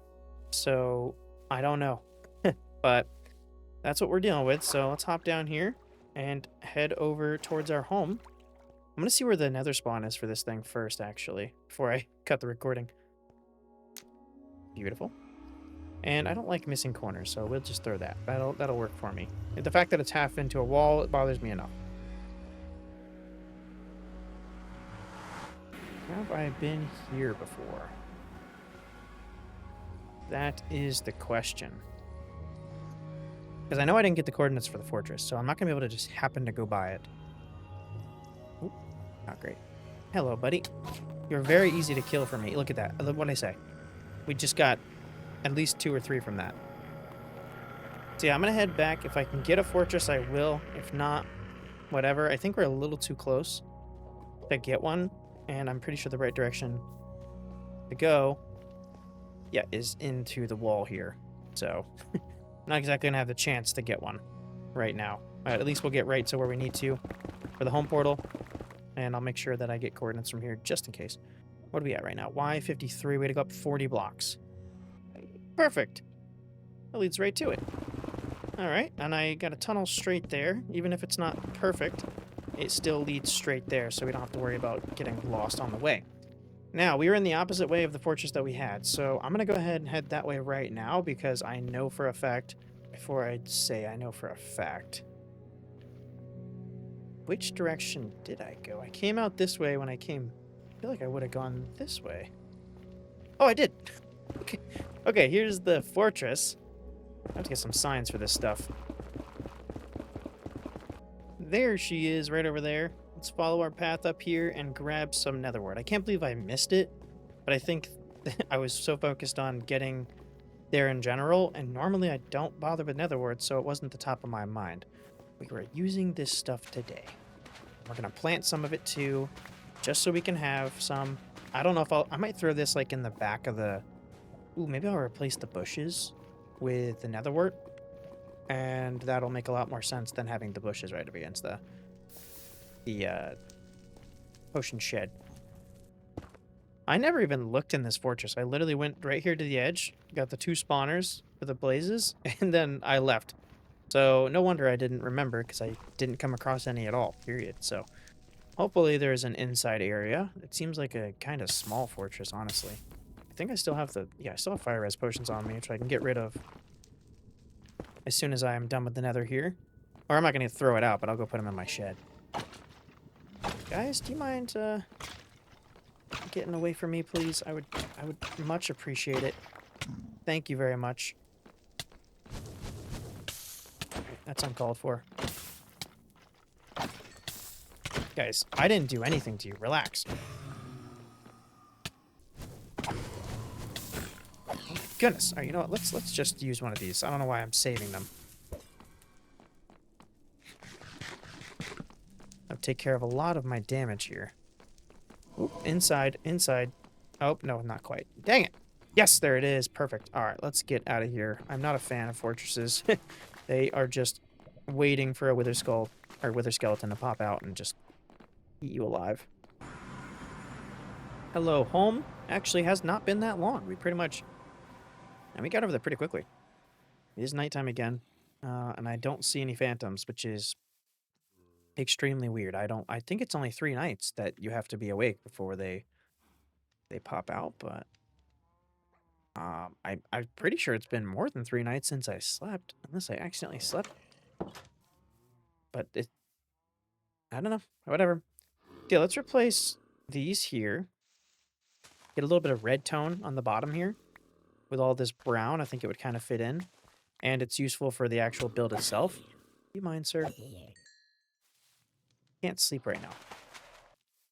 So, I don't know. But that's what we're dealing with, so let's hop down here and head over towards our home. I'm gonna see where the nether spawn is for this thing first, actually, before I cut the recording. Beautiful. And I don't like missing corners, so we'll just throw that. That'll work for me. The fact that it's half into a wall, it bothers me enough. Have I been here before? That is the question. Because I know I didn't get the coordinates for the fortress, so I'm not going to be able to just happen to go by it. Oop, not great. Hello, buddy. You're very easy to kill for me. Look at that. What'd I say? We just got at least 2 or 3 from that. So yeah, I'm going to head back. If I can get a fortress, I will. If not, whatever. I think we're a little too close to get one, and I'm pretty sure the right direction to go, is into the wall here. So, not exactly going to have the chance to get one right now. At least we'll get right to where we need to for the home portal. And I'll make sure that I get coordinates from here just in case. What are we at right now? Y53, way to go up 40 blocks. Perfect. That leads right to it. All right, and I got a tunnel straight there. Even if it's not perfect, it still leads straight there, so we don't have to worry about getting lost on the way. Now, we are in the opposite way of the fortress that we had, so I'm going to go ahead and head that way right now because I know for a fact, before I say I know for a fact, which direction did I go? I came out this way when I came. I feel like I would have gone this way. Oh, I did. Okay, okay, here's the fortress. I have to get some signs for this stuff. There she is, right over there. Let's follow our path up here and grab some netherwort. I can't believe I missed it, but I think I was so focused on getting there in general, and normally I don't bother with netherwort, so it wasn't the top of my mind. We were using this stuff today. We're gonna plant some of it too, just so we can have some. I don't know if I might throw this like in the back of the. Ooh, maybe I'll replace the bushes with the netherwort, and that'll make a lot more sense than having the bushes right up against the potion shed. I never even looked in this fortress. I literally went right here to the edge, got the 2 spawners for the blazes, and then I left. So no wonder I didn't remember, because I didn't come across any at all, period. So hopefully there's an inside area. It seems like a kind of small fortress, honestly. I think I still have I still have fire res potions on me, which I can get rid of as soon as I am done with the nether here. Or I'm not going to throw it out, but I'll go put them in my shed. Guys, do you mind getting away from me, please? I would much appreciate it. Thank you very much. That's uncalled for. Guys, I didn't do anything to you. Relax. Oh my goodness. All right, you know what? Let's just use one of these. I don't know why I'm saving them. I'll take care of a lot of my damage here. Oop, inside. Oh, no, not quite. Dang it. Yes, there it is. Perfect. All right, let's get out of here. I'm not a fan of fortresses. They are just waiting for a wither skull or wither skeleton to pop out and just eat you alive. Hello, home. Actually has not been that long. We pretty much... And we got over there pretty quickly. It is nighttime again. And I don't see any phantoms, which is extremely weird. I think it's only 3 nights that you have to be awake before they pop out, but I'm pretty sure it's been more than 3 nights since I slept, unless I accidentally slept. But I don't know. Whatever. Okay, let's replace these here. Get a little bit of red tone on the bottom here with all this brown. I think it would kind of fit in, and it's useful for the actual build itself. Do you mind, sir? Can't sleep right now.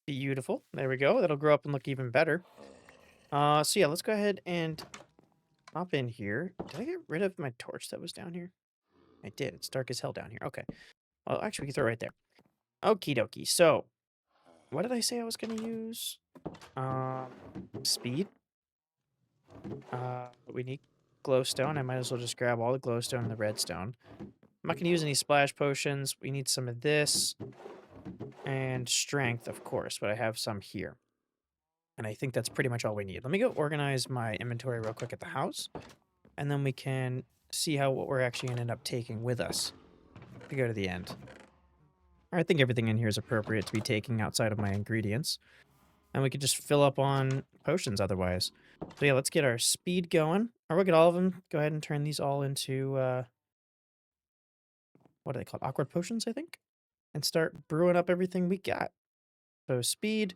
Beautiful. There we go. That'll grow up and look even better. So yeah, let's go ahead and hop in here. Did I get rid of my torch that was down here? I did. It's dark as hell down here. Okay. Well, actually, we can throw it right there. Okie dokie. So, what did I say I was going to use? Speed. We need glowstone. I might as well just grab all the glowstone and the redstone. I'm not going to use any splash potions. We need some of this. And strength, of course, but I have some here. And I think that's pretty much all we need. Let me go organize my inventory real quick at the house. And then we can see what we're actually going to end up taking with us to go to the end. I think everything in here is appropriate to be taking outside of my ingredients. And we could just fill up on potions otherwise. So yeah, let's get our speed going. Or we'll get all of them. Go ahead and turn these all into, what are they called? Awkward potions, I think? And start brewing up everything we got. So speed.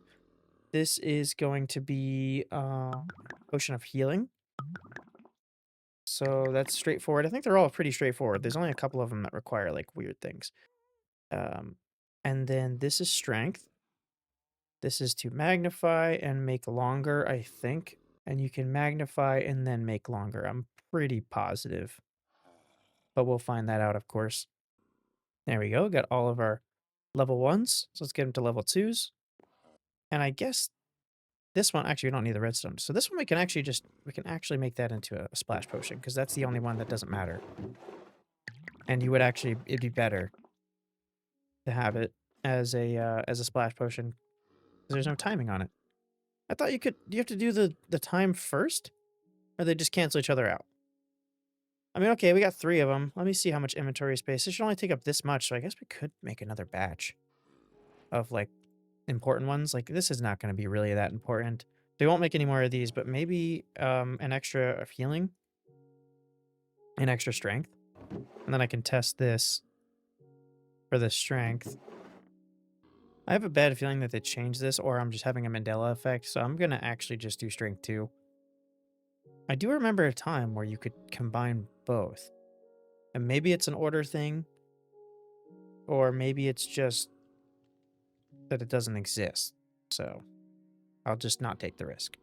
This is going to be potion of healing. So that's straightforward. I think they're all pretty straightforward. There's only a couple of them that require like weird things. And then this is strength. This is to magnify and make longer, I think. And you can magnify and then make longer. I'm pretty positive. But we'll find that out, of course. There we go. Got all of our level 1s. So let's get them to level 2s. And I guess this one, actually, we don't need the redstone. So this one we can actually make that into a splash potion, because that's the only one that doesn't matter. And you would actually, it'd be better to have it as a splash potion because there's no timing on it. I thought you could. Do you have to do the time first, or they just cancel each other out? I mean, okay, we got 3 of them. Let me see how much inventory space. This should only take up this much, so I guess we could make another batch of like important ones. Like this is not going to be really that important. They won't make any more of these, but maybe an extra of healing, an extra strength, and then I can test this for the strength. I have a bad feeling that they changed this, or I'm just having a Mandela effect, so I'm going to actually just do strength 2. I do remember a time where you could combine both. And maybe it's an order thing, or maybe it's just that it doesn't exist. So I'll just not take the risk.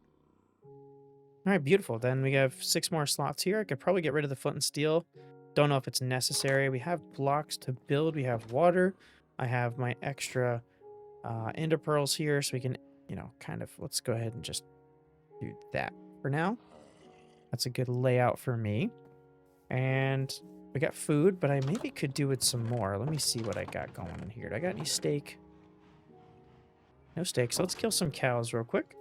All right, beautiful. Then we have 6 more slots here. I could probably get rid of the flint and steel. Don't know if it's necessary. We have blocks to build. We have water. I have my extra ender pearls here, so we can, you know, kind of, let's go ahead and just do that for now. That's a good layout for me. And we got food, but I maybe could do with some more. Let me see what I got going in here. Do I got any steak? No steak, so let's kill some cows real quick.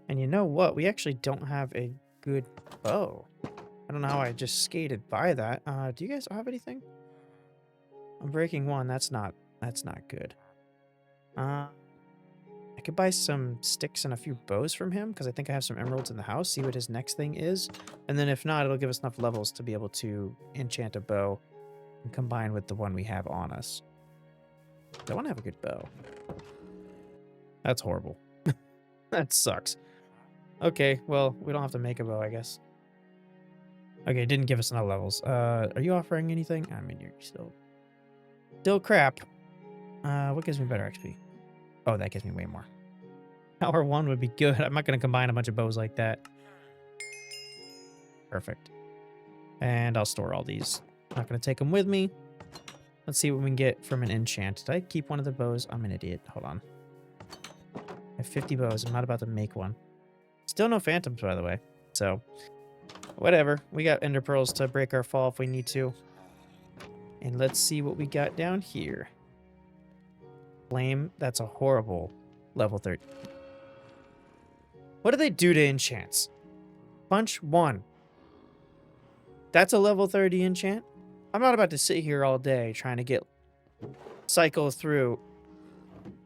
And you know what? We actually don't have a good bow. I don't know how I just skated by that. Do you guys have anything? I'm breaking 1. That's not good. I could buy some sticks and a few bows from him because I think I have some emeralds in the house. See what his next thing is. And then if not, it'll give us enough levels to be able to enchant a bow and combine with the one we have on us. I want to have a good bow. That's horrible. That sucks. Okay, well, we don't have to make a bow, I guess. Okay, it didn't give us enough levels. Are you offering anything? I mean, you're still crap. What gives me better XP? Oh, that gives me way more. Power 1 would be good. I'm not going to combine a bunch of bows like that. Perfect. And I'll store all these. Not going to take them with me. Let's see what we can get from an enchant. Did I keep one of the bows? I'm an idiot. Hold on. I have 50 bows. I'm not about to make one. Still no phantoms, by the way. So, whatever. We got ender pearls to break our fall if we need to. And let's see what we got down here. Flame. That's a horrible level 30. What do they do to enchants? Punch 1. That's a level 30 enchant? I'm not about to sit here all day trying to cycle through.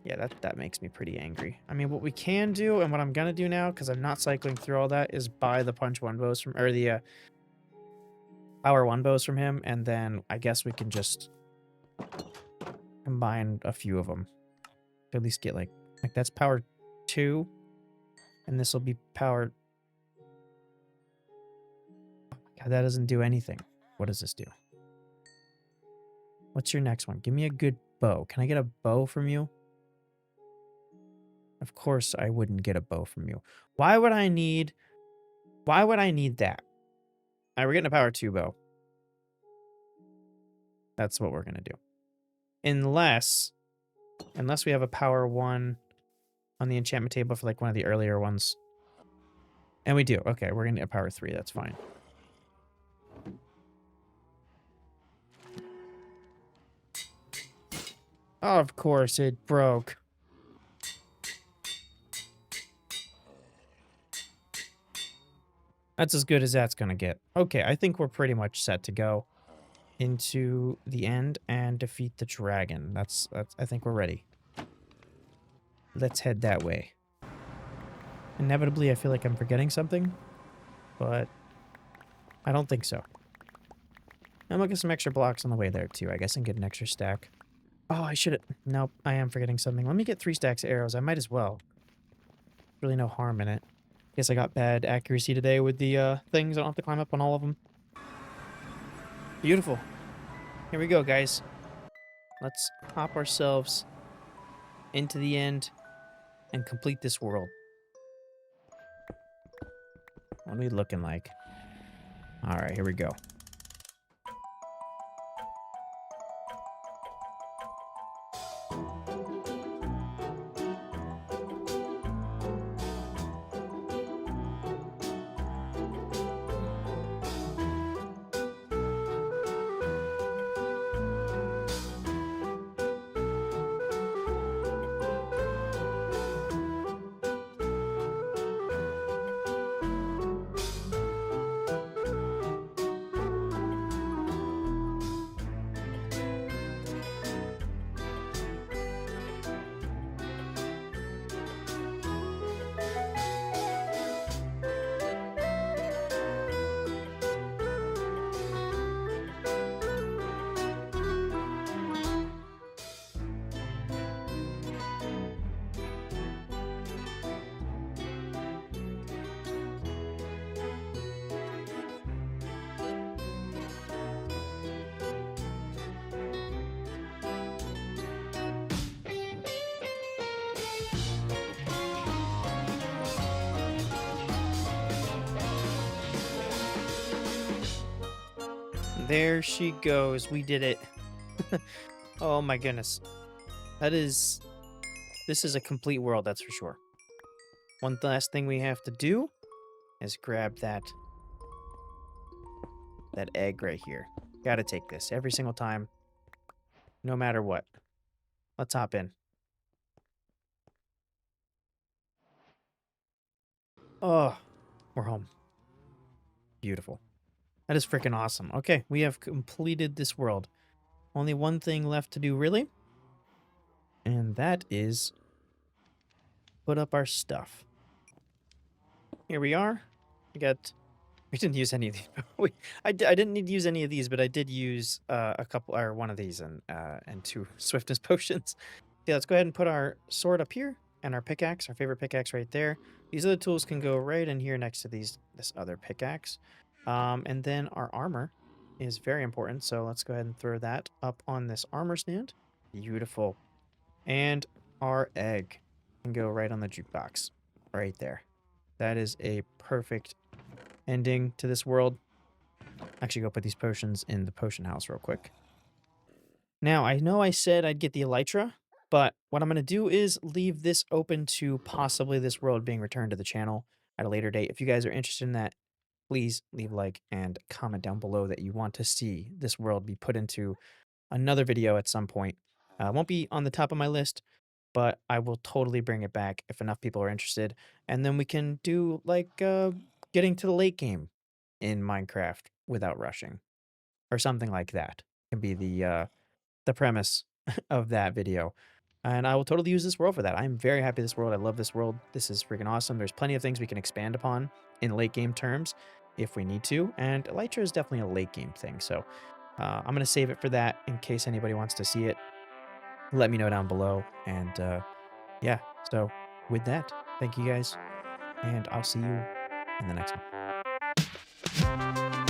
Yeah, that makes me pretty angry. I mean, what we can do, and what I'm going to do now, because I'm not cycling through all that, is buy the punch 1 bows from, or the power 1 bows from him, and then I guess we can just combine a few of them. To at least get like that's power 2, and this will be power. Oh my God, that doesn't do anything. What does this do? What's your next one? Give me a good bow. Can I get a bow from you? Of course I wouldn't get a bow from you. Why would I need that? All right, we're getting a power 2 bow. That's what we're going to do. Unless we have a power 1 on the enchantment table for like one of the earlier ones. And we do. Okay, we're going to get a power 3. That's fine. Of course it broke. That's as good as that's going to get. Okay, I think we're pretty much set to go into the end and defeat the dragon. That's I think we're ready. Let's head that way. Inevitably, I feel like I'm forgetting something, but I don't think so. I'm gonna get some extra blocks on the way there too. I guess and get an extra stack. Oh, I should have. Nope, I am forgetting something. Let me get 3 stacks of arrows. I might as well. Really no harm in it. Guess I got bad accuracy today with the things. I don't have to climb up on all of them. Beautiful. Here we go, guys. Let's hop ourselves into the end and complete this world. What are we looking like? All right, here we go. There she goes. We did it. Oh my goodness. This is a complete world, that's for sure. One last thing we have to do is grab that egg right here. Gotta take this every single time, no matter what. Let's hop in. Oh, we're home. Beautiful. That is freaking awesome. Okay, we have completed this world. Only one thing left to do, really. And that is put up our stuff. Here we are. We didn't use any of these. I didn't need to use any of these, but I did use a couple, or one of these, and 2 swiftness potions. Okay, let's go ahead and put our sword up here and our pickaxe, our favorite pickaxe, right there. These other tools can go right in here next to this other pickaxe. And then our armor is very important, so let's go ahead and throw that up on this armor stand. Beautiful. And our egg can go right on the jukebox, right there. That is a perfect ending to this world. Actually, go put these potions in the potion house real quick. Now, I know I said I'd get the elytra, but what I'm going to do is leave this open to possibly this world being returned to the channel at a later date. If you guys are interested in that, please leave a like and comment down below that you want to see this world be put into another video at some point. It won't be on the top of my list, but I will totally bring it back if enough people are interested. And then we can do like getting to the late game in Minecraft without rushing or something like that. Can be the premise of that video. And I will totally use this world for that. I'm very happy with this world. I love this world. This is freaking awesome. There's plenty of things we can expand upon in late game terms if we need to. And Elytra is definitely a late game thing. So I'm going to save it for that in case anybody wants to see it. Let me know down below. And yeah, so with that, thank you guys. And I'll see you in the next one.